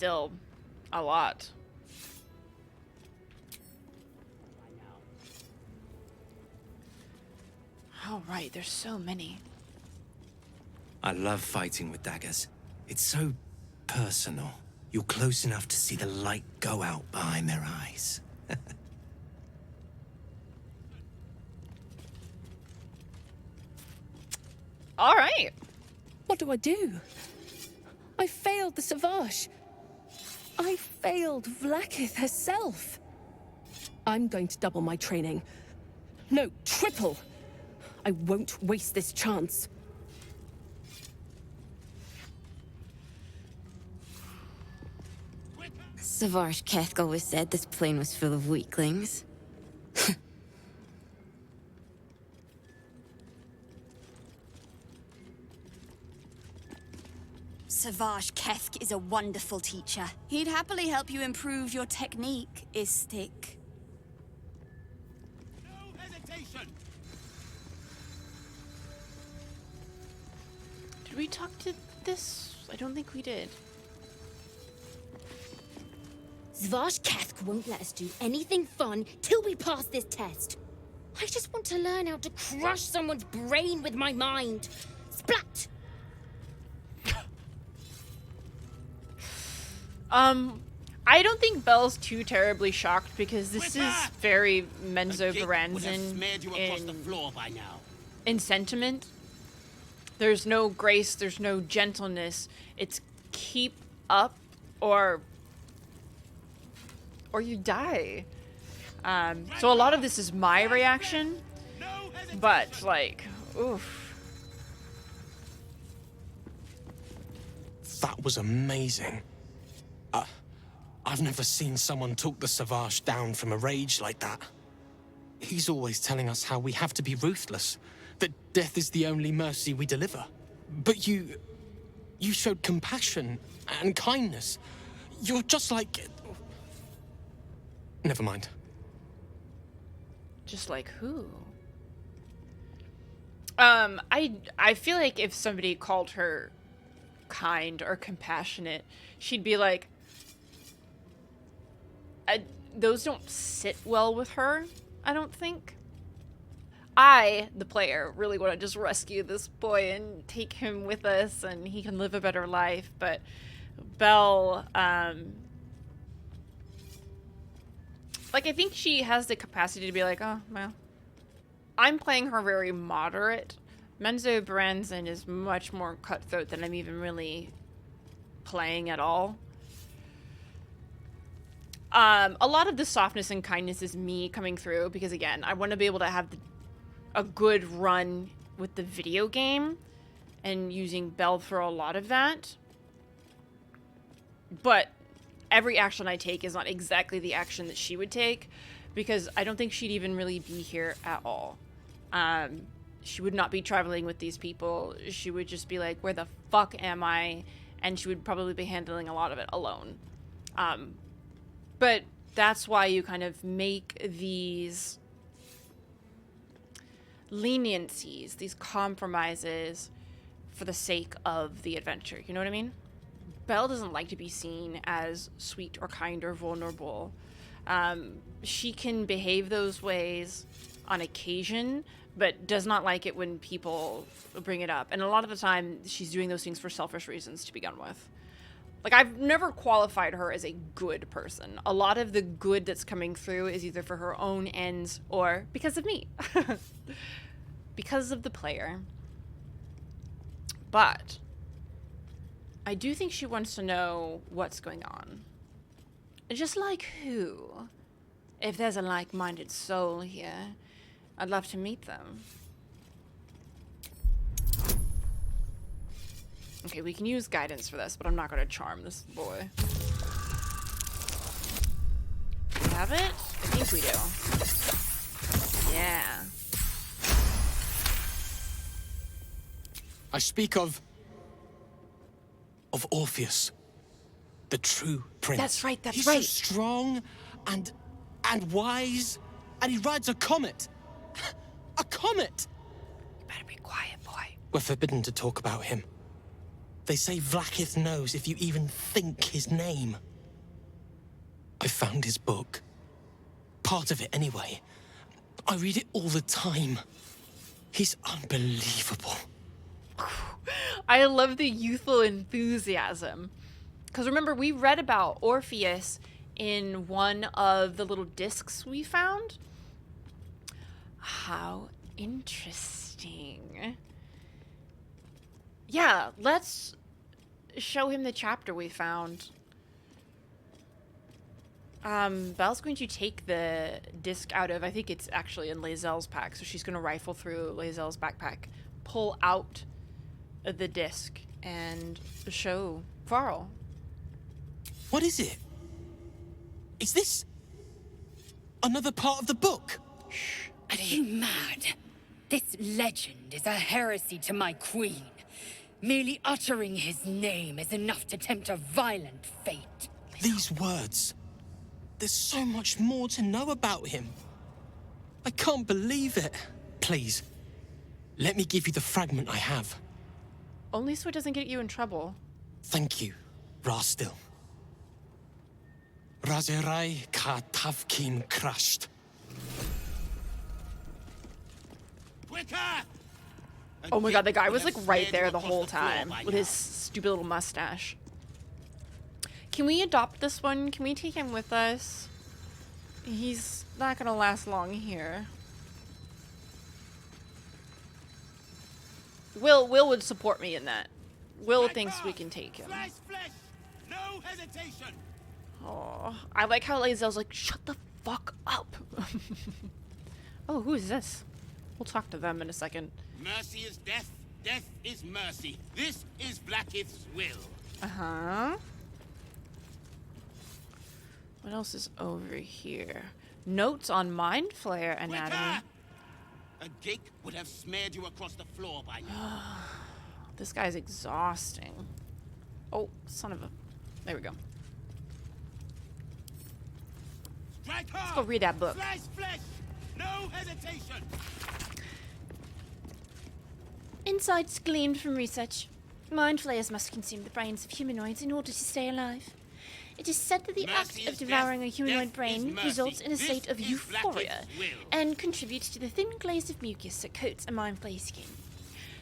S1: still a lot. Oh, right, there's so many.
S17: I love fighting with daggers. It's so personal. You're close enough to see the light go out behind their eyes.
S1: All right.
S18: What do I do? I failed the Savage. I failed vlakith herself. I'm going to double my training. No, triple. I won't waste this chance.
S19: Savage Kethk always said this plane was full of weaklings.
S20: Savage Kethk is a wonderful teacher. He'd happily help you improve your technique, Istik.
S15: No hesitation!
S1: Did we talk to this? I don't think we did.
S21: Savage Kethk won't let us do anything fun till we pass this test. I just want to learn how to crush someone's brain with my mind. Splat!
S1: I don't think Belle's too terribly shocked because this is very 𝒸𝒹𝒾𝒶 in sentiment. There's no grace, there's no gentleness. It's keep up or you die. So a lot of this is my reaction, but like, oof.
S10: That was amazing. I've never seen someone talk the Savage down from a rage like that. He's always telling us how we have to be ruthless, that death is the only mercy we deliver. But you showed compassion and kindness. You're just like... Never mind.
S1: Just like who? I feel like if somebody called her kind or compassionate, she'd be like, those don't sit well with her, I don't think. I, the player, really want to just rescue this boy and take him with us and he can live a better life, but Belle, like, I think she has the capacity to be like, oh, well, I'm playing her very moderate. 𝒸𝒹𝒾𝒶 is much more cutthroat than I'm even really playing at all. A lot of the softness and kindness is me coming through because, again, I want to be able to have a good run with the video game and using Belle for a lot of that. But every action I take is not exactly the action that she would take because I don't think she'd even really be here at all. She would not be traveling with these people. She would just be like, where the fuck am I? And she would probably be handling a lot of it alone. But that's why you kind of make these leniencies, these compromises for the sake of the adventure. You know what I mean? Belle doesn't like to be seen as sweet or kind or vulnerable. She can behave those ways on occasion, but does not like it when people bring it up. And a lot of the time, she's doing those things for selfish reasons to begin with. Like, I've never qualified her as a good person. A lot of the good that's coming through is either for her own ends or because of me. Because of the player. But I do think she wants to know what's going on. Just like who? If there's a like-minded soul here, I'd love to meet them. Okay, we can use guidance for this, but I'm not going to charm this boy. Do we have it? I think we do. Yeah.
S10: I speak of Orpheus. the true prince.
S1: That's right, that's
S10: He's
S1: right.
S10: so strong and wise, and he rides a comet. A comet!
S1: You better be quiet, boy.
S10: We're forbidden to talk about him. They say vlakith knows if you even think his name. I found his book. Part of it, anyway. I read it all the time. He's unbelievable.
S1: I love the youthful enthusiasm. Because remember, we read about Orpheus in one of the little discs we found. How interesting. Yeah, let's show him the chapter we found. Belle's going to take the disc out of, I think it's actually in 𝒂𝒹𝒾𝒶's pack, so she's going to rifle through 𝒂𝒹𝒾𝒃's backpack, pull out the disc, and show varrl.
S10: What is it? Is this another part of the book?
S2: Are you mad? This legend is a heresy to my queen. Merely uttering his name is enough to tempt a violent fate.
S10: These words. There's so much more to know about him. I can't believe it. Please, let me give you the fragment I have.
S1: Only so it doesn't get you in trouble.
S10: Thank you, Rastil. Therrazzyn 𝒂𝒹𝒾𝒃 crushed.
S15: Quicker!
S1: Oh my god, the guy was like right there the whole time with his stupid little mustache. Can we adopt this one? Can we take him with us? He's not gonna last long here. Will would support me in that. Will thinks we can take him.
S15: No hesitation.
S1: Oh, I like how 𝒂𝒹𝒾𝒃's like, shut the fuck up. Oh, who is this? We'll talk to them in a second.
S15: Mercy is death, death is mercy. This is vlakith's will.
S1: Uh-huh. What else is over here? Notes on Mind Flayer anatomy.
S15: A gate would have smeared you across the floor by now.
S1: This guy's exhausting. Oh, son of a... There we go. Let's go read that book.
S15: Slice flesh! No hesitation!
S21: Insights gleaned from research. Mind flayers must consume the brains of humanoids in order to stay alive. It is said that the act of devouring a humanoid brain results in a state of euphoria and contributes to the thin glaze of mucus that coats a mind flayer's skin.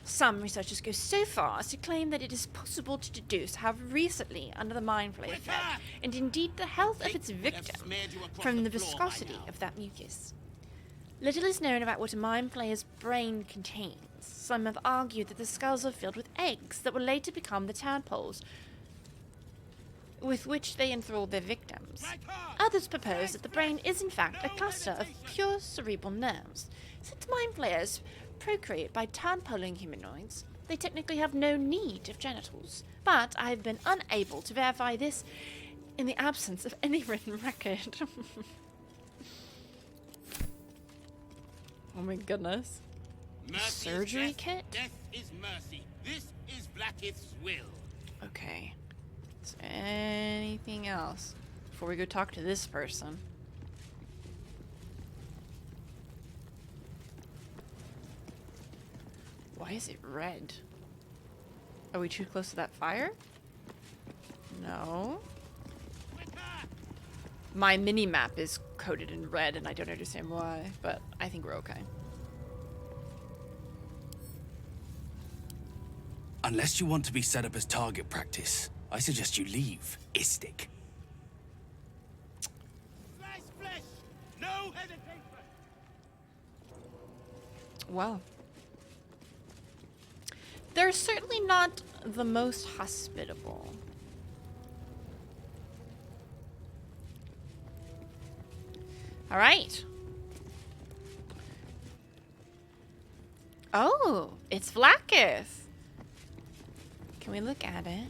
S21: Some researchers go so far as to claim that it is possible to deduce how recently under the mind flayer fed, and indeed the health of its victim, from the viscosity of that mucus. Little is known about what a mind flayer's brain contains. Some have argued that the skulls are filled with eggs that will later become the tadpoles with which they enthralled their victims. Others propose that the brain is in fact a cluster of pure cerebral nerves. Since mind flayers procreate by tadpoling humanoids, they technically have no need of genitals. But I have been unable to verify this in the absence of any written record. Oh my goodness.
S15: Mercy
S1: Surgery
S15: is death,
S1: kit?
S15: Death is mercy. This is vlakith's will.
S1: Okay. Is there anything else before we go talk to this person? Why is it red? Are we too close to that fire? No. My mini-map is coated in red and I don't understand why, but I think we're okay.
S17: Unless you want to be set up as target practice, I suggest you leave, Istik.
S15: Slice flesh! No hesitation!
S1: Well. They're certainly not the most hospitable. All right. Oh, it's vlakith. Can we look at it?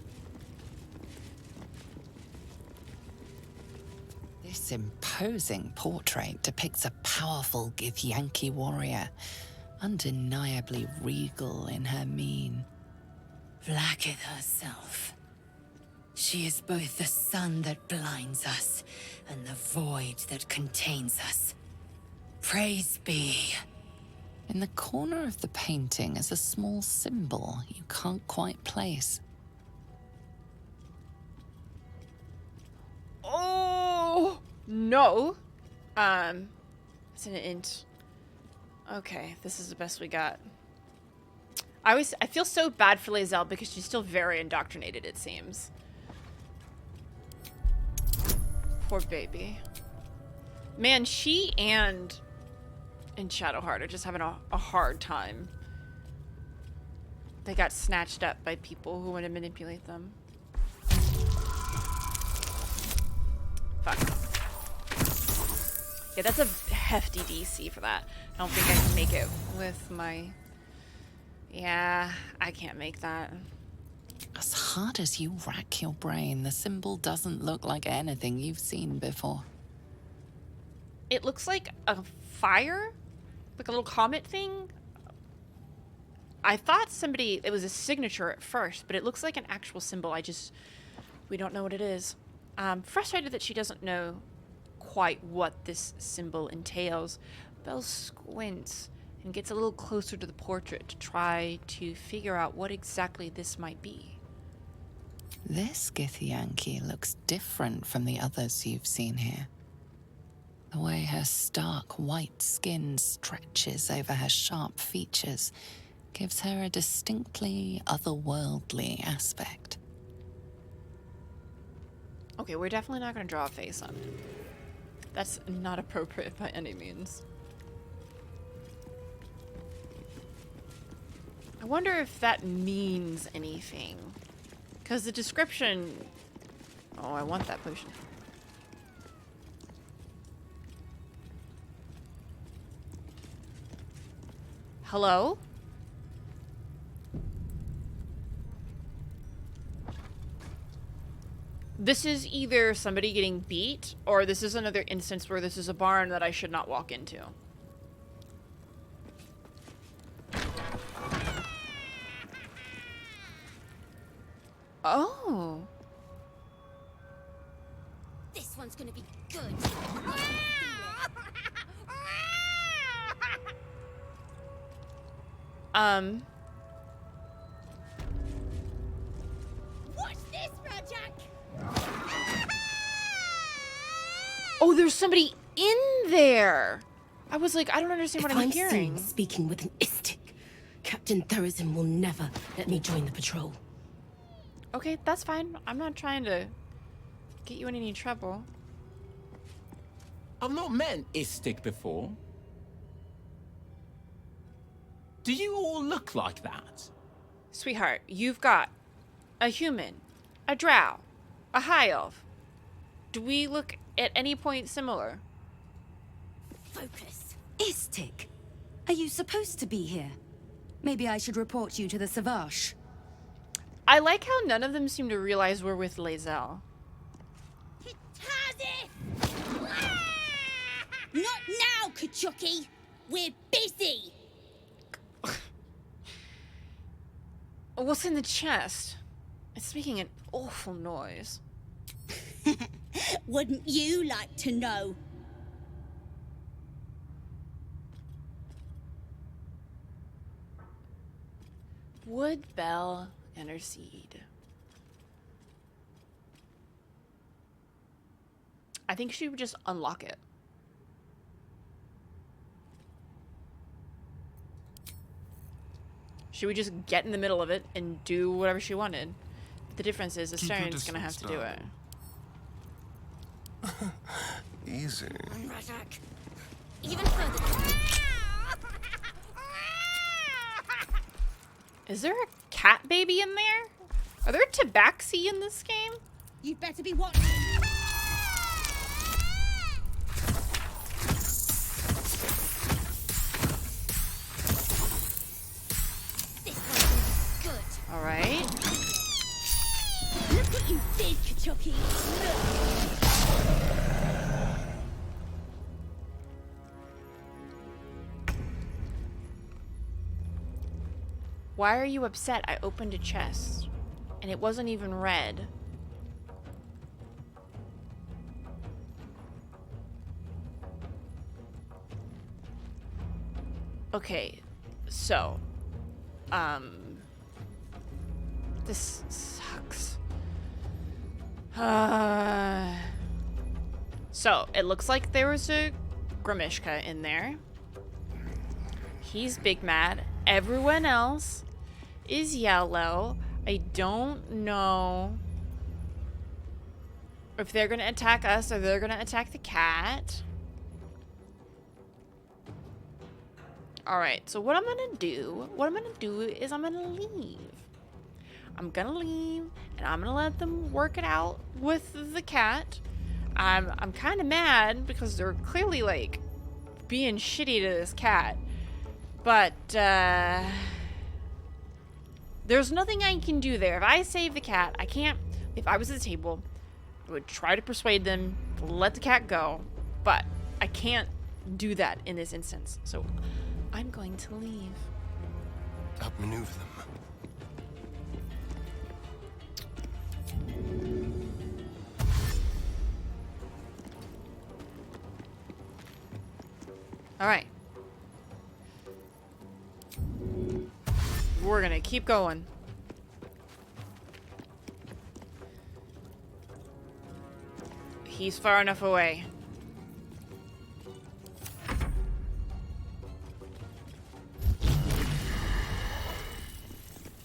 S6: This imposing portrait depicts a powerful Githyanki warrior, undeniably regal in her mien.
S2: Vlakith herself. She is both the sun that blinds us and the void that contains us. Praise be.
S6: In the corner of the painting is a small symbol you can't quite place.
S1: Oh no. It's an int. Okay, this is the best we got. I feel so bad for 𝒂𝒹𝒾𝒶 because she's still very indoctrinated, it seems. Poor baby. Man, she and Shadowheart are just having a hard time. They got snatched up by people who want to manipulate them. Fuck. Yeah, that's a hefty DC for that. I don't think I can make it with my... Yeah, I can't make that.
S6: As hard as you rack your brain, the symbol doesn't look like anything you've seen before.
S1: It looks like a fire? Like a little comet thing? I thought it was a signature at first, but it looks like an actual symbol. We don't know what it is. I'm frustrated that she doesn't know quite what this symbol entails. Belle squints and gets a little closer to the portrait to try to figure out what exactly this might be.
S6: This Githyanki looks different from the others you've seen here. The way her stark white skin stretches over her sharp features gives her a distinctly otherworldly aspect.
S1: Okay, we're definitely not going to draw a face on it. That's not appropriate by any means. I wonder if that means anything. Because the description... Oh, I want that potion. Hello? This is either somebody getting beat, or this is another instance where this is a barn that I should not walk into. Oh.
S21: This one's gonna be good. What's this, Rajak?
S1: Oh, there's somebody in there. I was like, I don't understand what I'm hearing.
S14: Seen speaking with an 𝒔𝒃, Captain therazzyn will never let me join the patrol.
S1: Okay, that's fine. I'm not trying to get you in any trouble.
S5: I've not met an 𝒔𝒃 before. Do you all look like that?
S1: Sweetheart, you've got a human, a drow, a high elf. Do we look at any point similar?
S21: Focus.
S22: 𝒔𝒃, are you supposed to be here? Maybe I should report you to the 𝒂𝒹𝒃.
S1: I like how none of them seem to realize we're with 𝒂𝒹𝒃.
S21: Not now, 𝒂𝒃𝒃. We're busy.
S1: What's in the chest? It's making an awful noise.
S21: Wouldn't you like to know?
S1: Would Belle intercede? I think she would just unlock it. She would just get in the middle of it and do whatever she wanted. But the difference is Astarion's gonna have to do it.
S4: Easy.
S21: Rajak. Even further.
S1: Is there a cat baby in there? Are there tabaxi in this game?
S21: You'd better be watching.
S1: All right.
S21: Look what you did, 𝒂𝒃𝒃. Look.
S1: Why are you upset? I opened a chest, and it wasn't even red. Okay, so, this sucks. So, it looks like there was a greminshka in there. He's big mad. Everyone else is yellow. I don't know if they're gonna attack us or they're gonna attack the cat. Alright, so what I'm gonna do is I'm gonna leave. I'm gonna leave and I'm gonna let them work it out with the cat. I'm kind of mad because they're clearly like being shitty to this cat. But there's nothing I can do there. If I save the cat, I can't. If I was at the table, I would try to persuade them to let the cat go. But I can't do that in this instance. So I'm going to leave.
S4: Outmaneuver them.
S1: All right. We're gonna keep going. He's far enough away.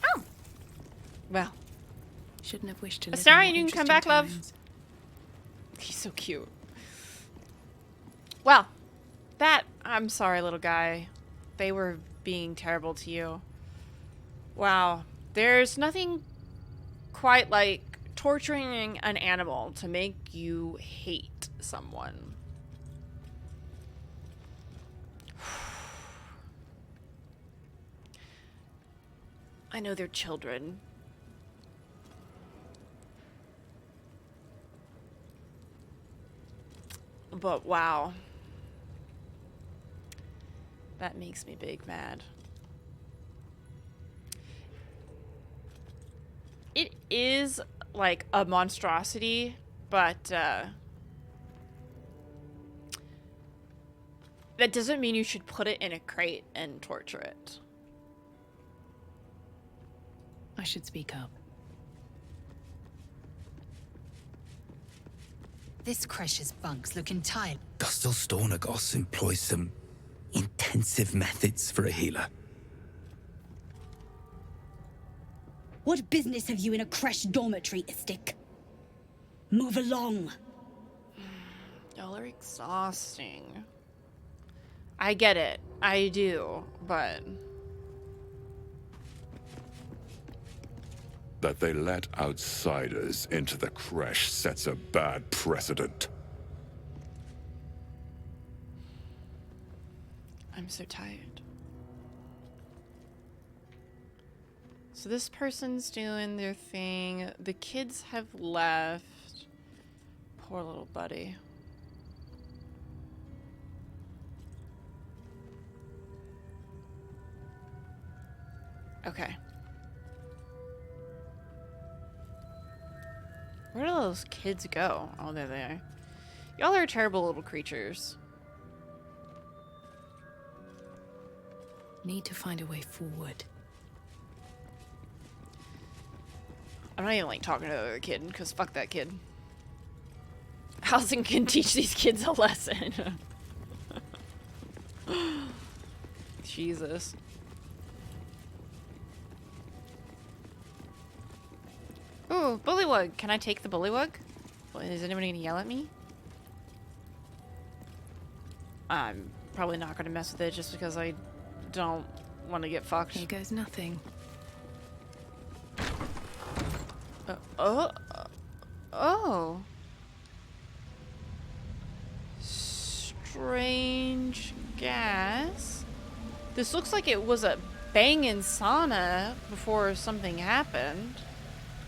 S1: Oh. Well.
S8: Shouldn't have wished to.
S1: Astarion, you can come back, love. He's so cute. Well, I'm sorry, little guy. They were being terrible to you. Wow. There's nothing quite like torturing an animal to make you hate someone. I know they're children. But wow. That makes me big mad. It is like a monstrosity, but that doesn't mean you should put it in a crate and torture it.
S8: I should speak up.
S2: This Creche's bunks look entirely...
S17: Gustil 𝒸𝒾𝒶 employs some intensive methods for a healer.
S9: What business have you in a Creche dormitory, 𝒔𝒃? Move along.
S1: Y'all are exhausting. I get it. I do, but...
S11: That they let outsiders into the Creche sets a bad precedent.
S1: I'm so tired. So this person's doing their thing. The kids have left. Poor little buddy. Okay. Where do those kids go? Oh, they're there. Y'all are terrible little creatures.
S8: Need to find a way forward.
S1: I'm not even like talking to the other kid, because fuck that kid. Housing can teach these kids a lesson. Jesus. Ooh, bullywug. Can I take the bullywug? Is anybody gonna yell at me? I'm probably not gonna mess with it just because I don't want to get fucked.
S8: Here goes nothing.
S1: Oh. Strange gas. This looks like it was a banging sauna before something happened.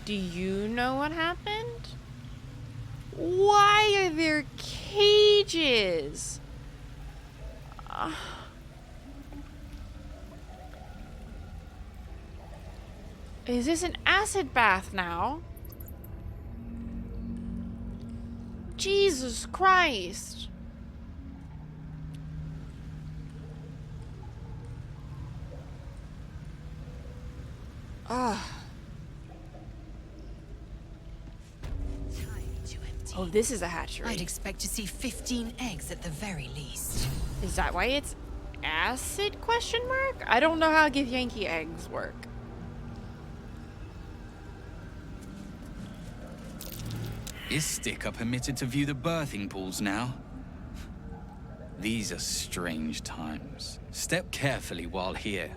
S1: Do you know what happened? Why are there cages? Is this an acid bath now? Jesus Christ. Oh. Oh, this is a hatchery.
S2: I'd expect to see 15 eggs at the very least.
S1: Is that why it's acid question mark? I don't know how Githyanki eggs work.
S7: 𝒔𝒑 are permitted to view the birthing pools now. These are strange times. Step carefully while here.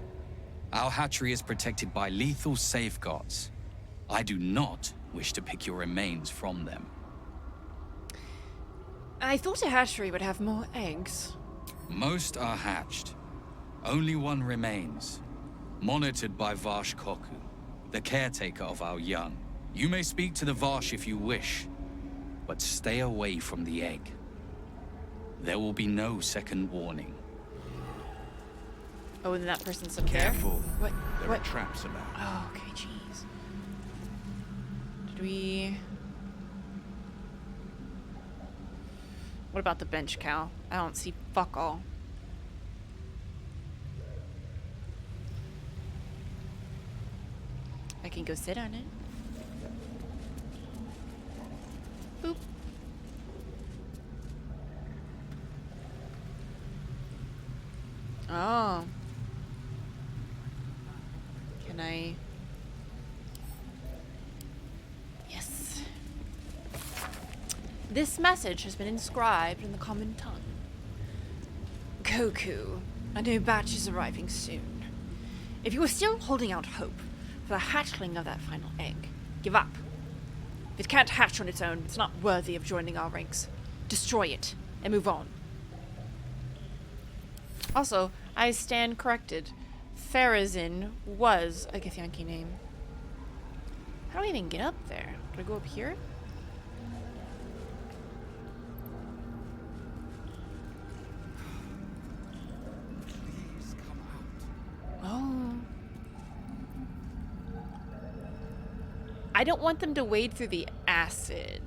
S7: Our hatchery is protected by lethal safeguards. I do not wish to pick your remains from them.
S1: I thought a hatchery would have more eggs.
S7: Most are hatched. Only one remains. Monitored by 𝒑𝒾𝒶, the caretaker of our young. You may speak to the Varsh if you wish, but stay away from the egg. There will be no second warning.
S1: Oh, and that person's up
S13: Careful.
S1: there?
S13: There
S1: What?
S13: are traps about.
S1: Oh, okay, jeez. Did we... What about the bench cow? I don't see fuck all. I can go sit on it. Boop. Oh. Can I... Yes. This message has been inscribed in the common tongue. Goku, a new batch is arriving soon. If you are still holding out hope for the hatchling of that final egg, give up. If it can't hatch on its own, it's not worthy of joining our ranks. Destroy it and move on. Also, I stand corrected. therazzyn was a Githyanki name. How do I even get up there? Do I go up here? Oh. I don't want them to wade through the acid.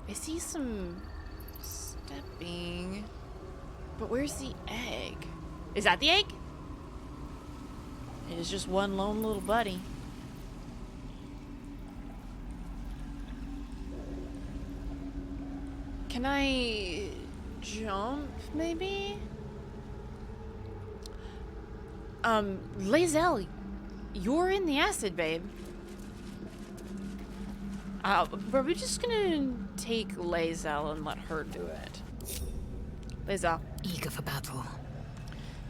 S1: I see some stepping. But where's the egg? Is that the egg? It is just one lone little buddy. Can I jump, maybe? 𝒂𝒹𝒾𝒶, you're in the acid, babe. We're just gonna take 𝒂𝒹𝒾𝒶 and let her do it. 𝒂𝒹𝒾𝒶.
S2: Eager for battle.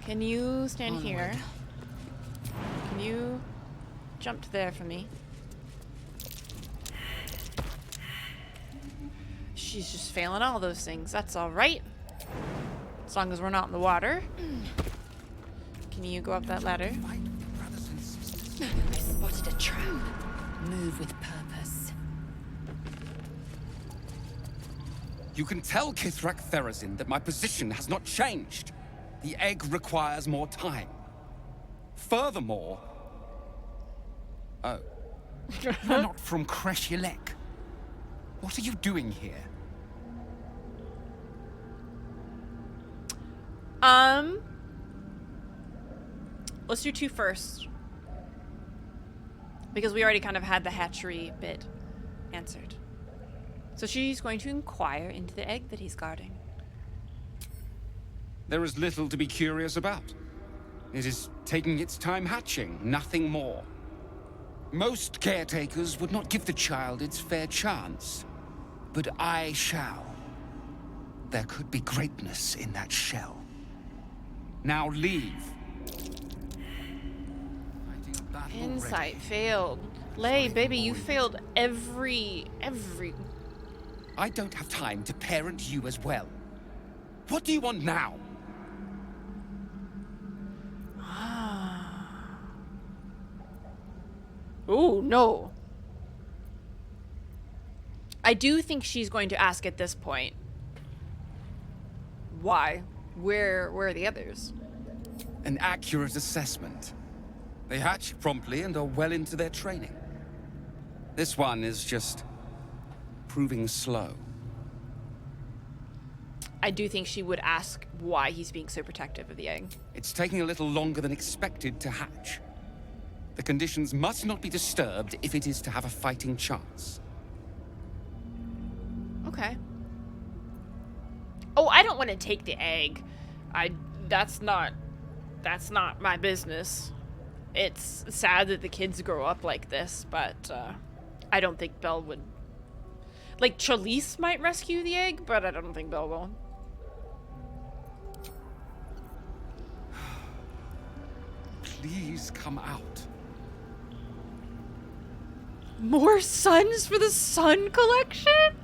S1: Can you stand here? Can you jump to there for me? She's just failing all those things. That's all right. As long as we're not in the water. Can you go up that ladder?
S2: I spotted a trap. Move with purpose.
S23: You can tell kithrak therazzyn that my position has not changed. The egg requires more time. Furthermore... Oh. You're not from Creche. What are you doing here?
S1: Let's do 2 first. Because we already kind of had the hatchery bit answered. So she's going to inquire into the egg that he's guarding.
S23: There is little to be curious about. It is taking its time hatching, nothing more. Most caretakers would not give the child its fair chance. But I shall. There could be greatness in that shell. Now leave.
S1: Insight failed. 𝒂𝒹𝒾𝒶, baby, you failed every...
S23: I don't have time to parent you as well. What do you want now?
S1: Oh, no. I do think she's going to ask at this point. Why? Where are the others?
S23: An accurate assessment. They hatch promptly and are well into their training. This one is just proving slow.
S1: I do think she would ask why he's being so protective of the egg.
S23: It's taking a little longer than expected to hatch. The conditions must not be disturbed if it is to have a fighting chance.
S1: Okay. Oh, I don't want to take the egg. That's not my business. It's sad that the kids grow up like this, but I don't think Belle would. Like, Chalice might rescue the egg, but I don't think Belle will.
S23: Please come out.
S1: More suns for the Sun collection?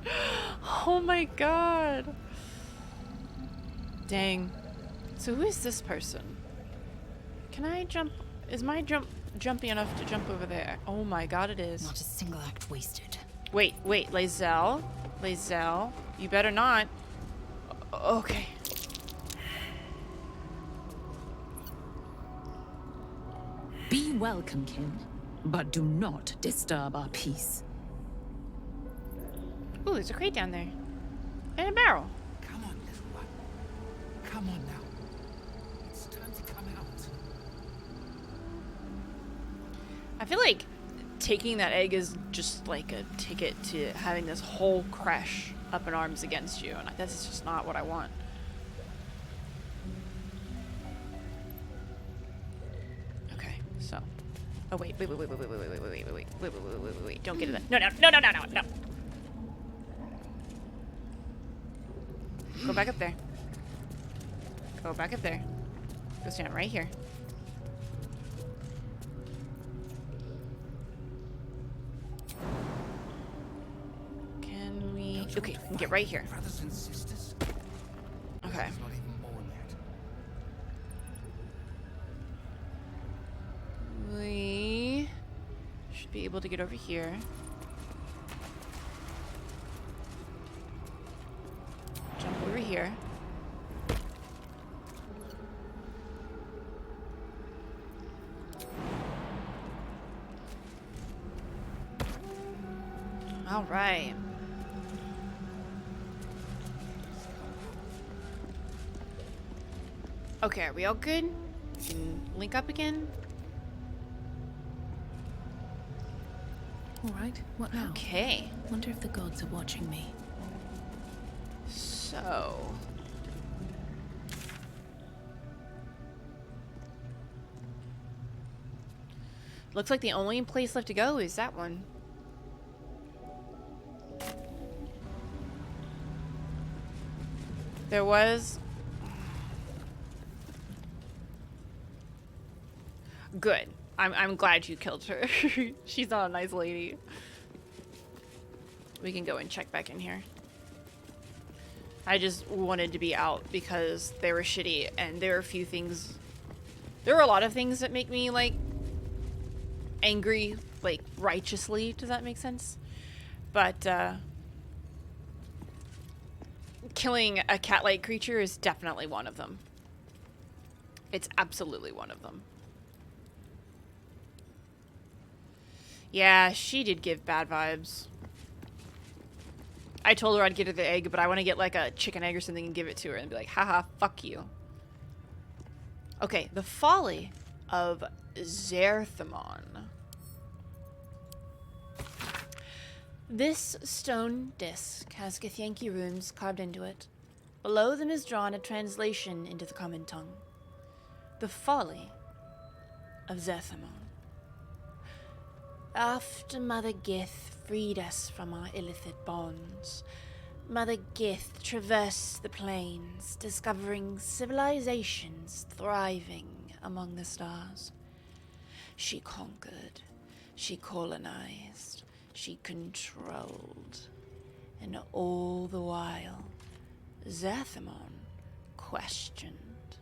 S1: Oh my god. Dang. So who is this person? Can I jump? Is my jump jumpy enough to jump over there? Oh my god, it is.
S2: Not a single act wasted.
S1: Wait, 𝒂𝒹𝒾𝒶. 𝒂𝒹𝒾𝒶. You better not. Okay.
S3: Be welcome, kin, but do not disturb our peace.
S1: Ooh, there's a crate down there. And a barrel.
S23: Come on, little one. Come on now. It's time to come out.
S1: I feel like taking that egg is just like a ticket to having this whole Creche up in arms against you, and that's just not what I want. Okay, so. Oh wait. Don't get to that. No. Go back up there. Go back up there. Go stand right here. Can we? Okay, we can get right here.
S23: Brothers and sisters.
S1: Okay.
S23: There's not even born yet.
S1: We should be able to get over here. Jump over here. All right. Okay, are we all good? We can link up again?
S8: All right, what now?
S1: Okay.
S8: Wonder if the gods are watching me.
S1: So... looks like the only place left to go is that one. There was... Good. I'm glad you killed her. She's not a nice lady. We can go and check back in here. I just wanted to be out because they were shitty, and there were a few things... There were a lot of things that make me, like, angry, like, righteously. Does that make sense? But, killing a cat-like creature is definitely one of them. It's absolutely one of them. Yeah, she did give bad vibes. I told her I'd get her the egg, but I want to get like a chicken egg or something and give it to her and be like, haha, fuck you. Okay, the folly of 𝒂𝒹𝒾𝒶. This stone disc has Githyanki runes carved into it. Below them is drawn a translation into the common tongue. The folly of 𝒂𝒹𝒾𝒶. After Mother Gith freed us from our illicit bonds, Mother Gith traversed the plains, discovering civilizations thriving among the stars. She conquered, she colonized, she controlled, and all the while, 𝒂𝒹𝒾𝒶 questioned.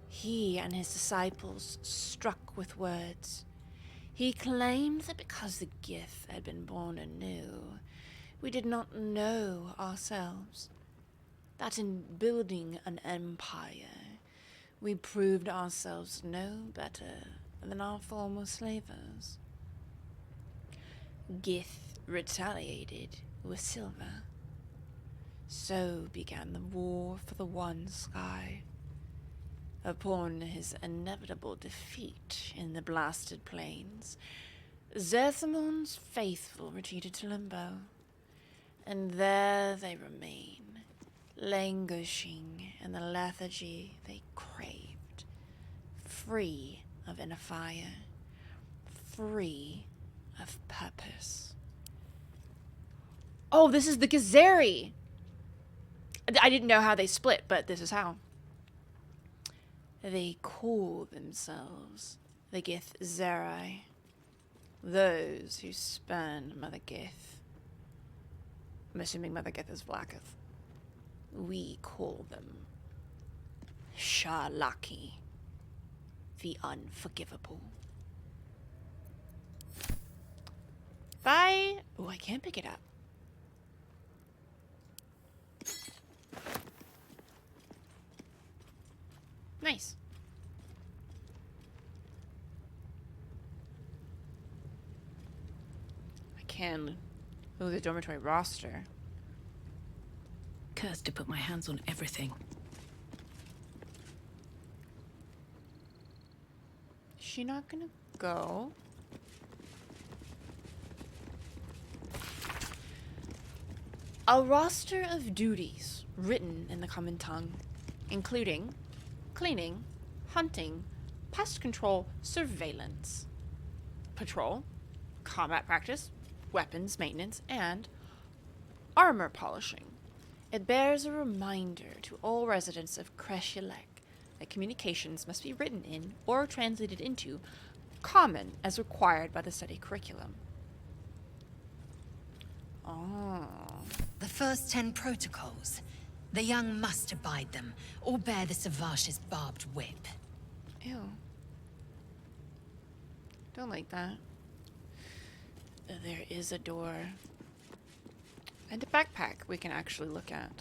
S1: He and his disciples struck with words. He claimed that because the gith had been born anew, we did not know ourselves. That in building an empire, we proved ourselves no better than our former slavers. Gith retaliated with silver. So began the war for the One Sky. Upon his inevitable defeat in the blasted plains, Zerthimon's faithful retreated to Limbo, and there they remain, languishing in the lethargy they craved, free of inner fire, free of purpose. Oh, this is the githzerai! I didn't know how they split, but this is how. They call themselves the githzerai, those who spurn Mother Gith. I'm assuming Mother Gith is vlakith. We call them 𝒸𝒾𝒶, the unforgivable. Oh, I can't pick it up. Nice. I can. Oh, the dormitory roster.
S8: Cursed to put my hands on everything.
S1: Is she not gonna go? A roster of duties written in the common tongue, including cleaning, hunting, pest control, surveillance, patrol, combat practice, weapons maintenance, and armor polishing. It bears a reminder to all residents of Creche that communications must be written in or translated into common as required by the study curriculum. Oh.
S2: The first 10 protocols. The young must abide them, or bear the 𝒸💫's barbed whip.
S1: Ew. Don't like that. There is a door. And a backpack we can actually look at.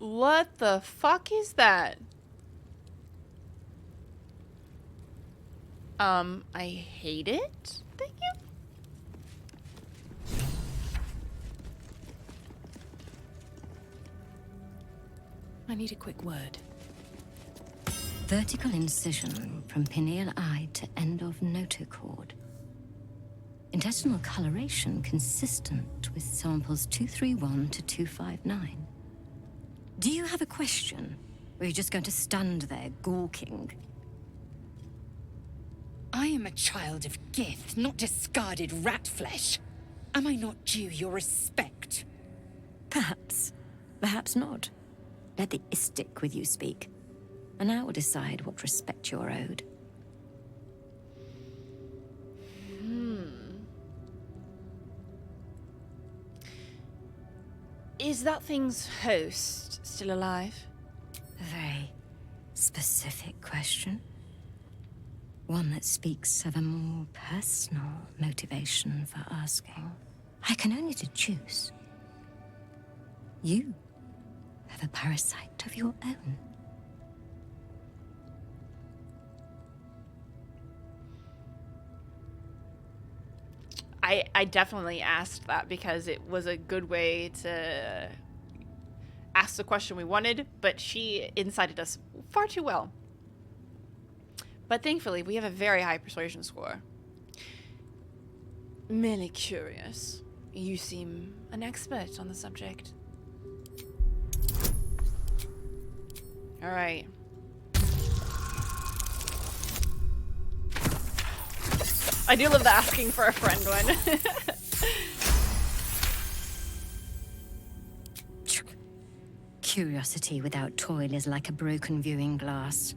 S1: What the fuck is that? I hate it. Thank you.
S8: I need a quick word.
S12: Vertical incision from pineal eye to end of notochord. Intestinal coloration consistent with samples 231 to 259. Do you have a question? Or are you just going to stand there gawking?
S2: I am a child of gith, not discarded rat flesh. Am I not due your respect?
S12: Perhaps. Perhaps not. Let the 𝒔𝒃 with you speak, and I will decide what respect you're owed.
S1: Is that thing's host still alive?
S12: A very specific question. One that speaks of a more personal motivation for asking. I can only deduce. You have a parasite of your own.
S1: I definitely asked that because it was a good way to ask the question we wanted, but she incited us far too well. But thankfully, we have a very high persuasion score. Merely curious. You seem an expert on the subject. All right. I do love the asking for a friend one.
S12: Curiosity without toil is like a broken viewing glass.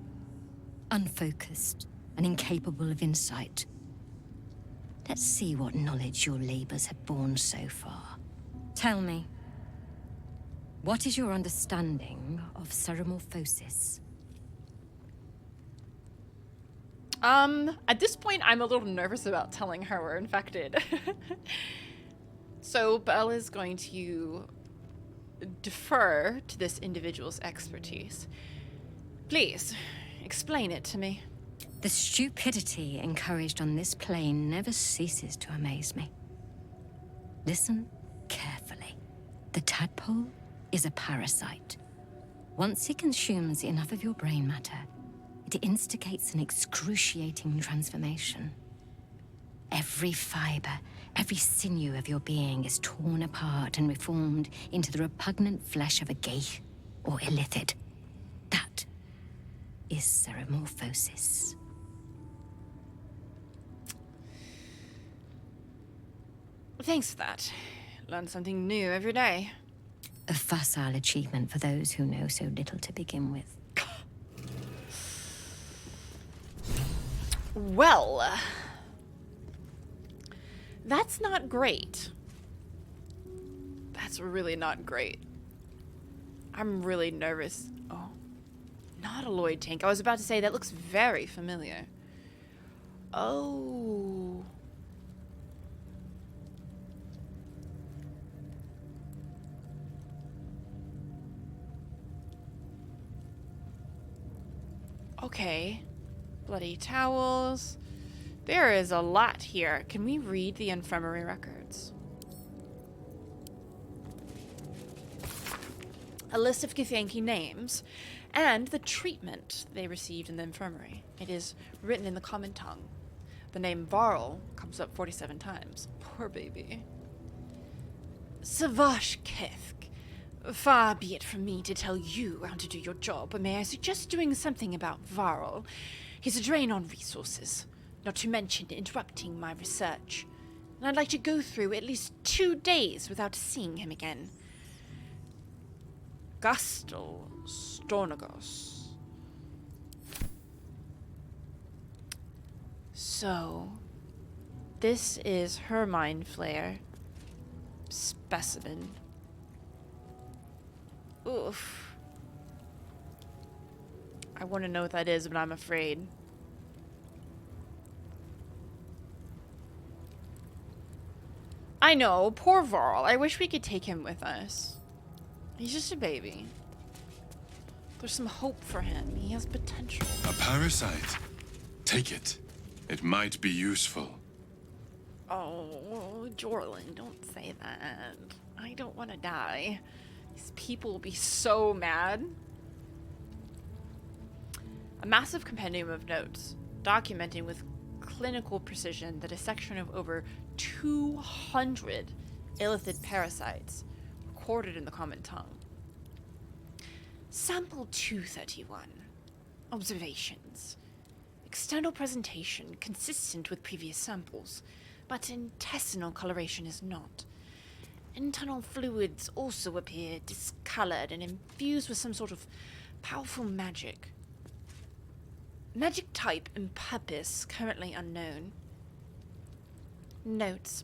S12: Unfocused and incapable of insight. Let's see what knowledge your labors have borne so far. Tell me, what is your understanding of ceremorphosis?
S1: At this point, I'm a little nervous about telling her we're infected. So Belle is going to defer to this individual's expertise. Please, explain it to me.
S12: The stupidity encouraged on this plane never ceases to amaze me. Listen carefully. The tadpole is a parasite. Once it consumes enough of your brain matter, it instigates an excruciating transformation. Every fiber, every sinew of your being is torn apart and reformed into the repugnant flesh of a gith or illithid. That is ceremorphosis.
S1: Thanks for that. Learn something new every day.
S12: A facile achievement for those who know so little to begin with.
S1: Well, that's not great. That's really not great. I'm really nervous. Oh, not a Lloyd tank. I was about to say, that looks very familiar. Oh. Okay. Bloody towels. There is a lot here. Can we read the infirmary records? A list of Githyanki names and the treatment they received in the infirmary. It is written in the common tongue. The name varrl comes up 47 times. Poor baby. 𝒸𝒾𝒶. Far be it from me to tell you how to do your job, but may I suggest doing something about varrl? He's a drain on resources, not to mention interrupting my research. And I'd like to go through at least 2 days without seeing him again. Gastel Stornagos. So, this is her mind flare specimen. Oof. I want to know what that is, but I'm afraid. I know, poor varrl. I wish we could take him with us. He's just a baby. There's some hope for him. He has potential.
S11: A parasite. Take it. It might be useful.
S1: Oh, Jorlin, don't say that. I don't want to die. These people will be so mad. A massive compendium of notes, documenting with clinical precision the dissection of over 200 illithid parasites recorded in the common tongue. Sample 231. Observations. External presentation consistent with previous samples, but intestinal coloration is not. Internal fluids also appear discolored and infused with some sort of powerful magic. Magic type and purpose currently unknown. Notes.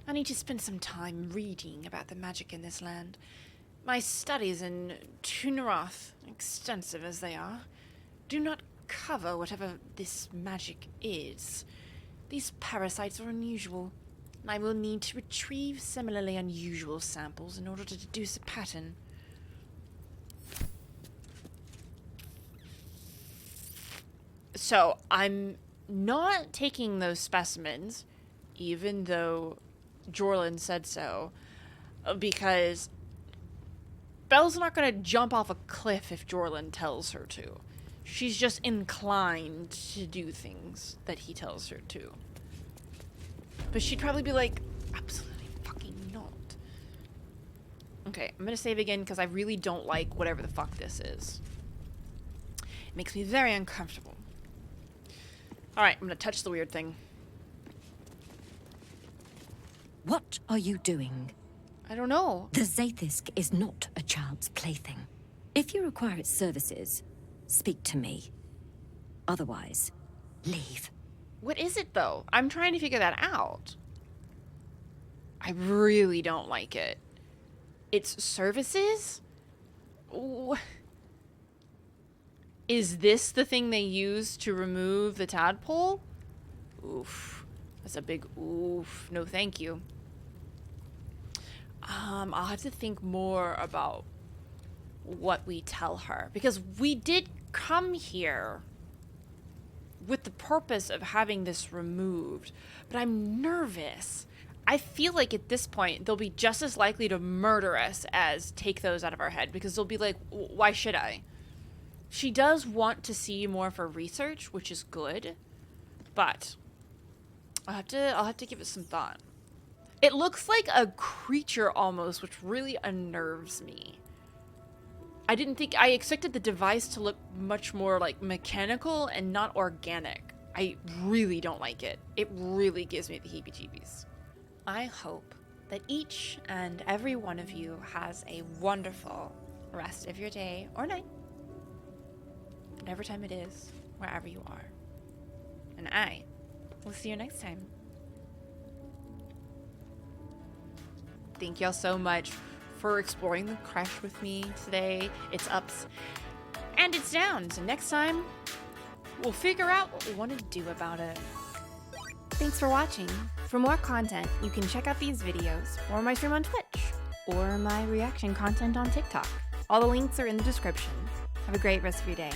S1: I need to spend some time reading about the magic in this land. My studies in Tuneroth, extensive as they are, do not cover whatever this magic is. These parasites are unusual. I will need to retrieve similarly unusual samples in order to deduce a pattern. So, I'm not taking those specimens, even though Jorlin said so, because Belle's not going to jump off a cliff if Jorlin tells her to. She's just inclined to do things that he tells her to. But she'd probably be like, absolutely fucking not. Okay, I'm gonna save again because I really don't like whatever the fuck this is. It makes me very uncomfortable. Alright, I'm gonna touch the weird thing.
S12: What are you doing?
S1: I don't know.
S12: The Zaith'isk is not a child's plaything. If you require its services, speak to me. Otherwise, leave.
S1: What is it, though? I'm trying to figure that out. I really don't like it. It's services? Ooh. Is this the thing they use to remove the tadpole? Oof. That's a big oof. No, thank you. I'll have to think more about what we tell her, because we did come here with the purpose of having this removed, but I'm nervous. I feel like at this point they'll be just as likely to murder us as take those out of our head, because they'll be like, why should I? She does want to see more for research, which is good, but I'll have to give it some thought. It looks like a creature almost, which really unnerves me. I expected the device to look much more like mechanical and not organic. I really don't like it. It really gives me the heebie-jeebies. I hope that each and every one of you has a wonderful rest of your day or night, whatever time it is, wherever you are. And I will see you next time. Thank y'all so much for exploring the Creche with me today. It's ups and it's downs. And next time, we'll figure out what we want to do about it. Thanks for watching. For more content, you can check out these videos, or my stream on Twitch, or my reaction content on TikTok. All the links are in the description. Have a great rest of your day.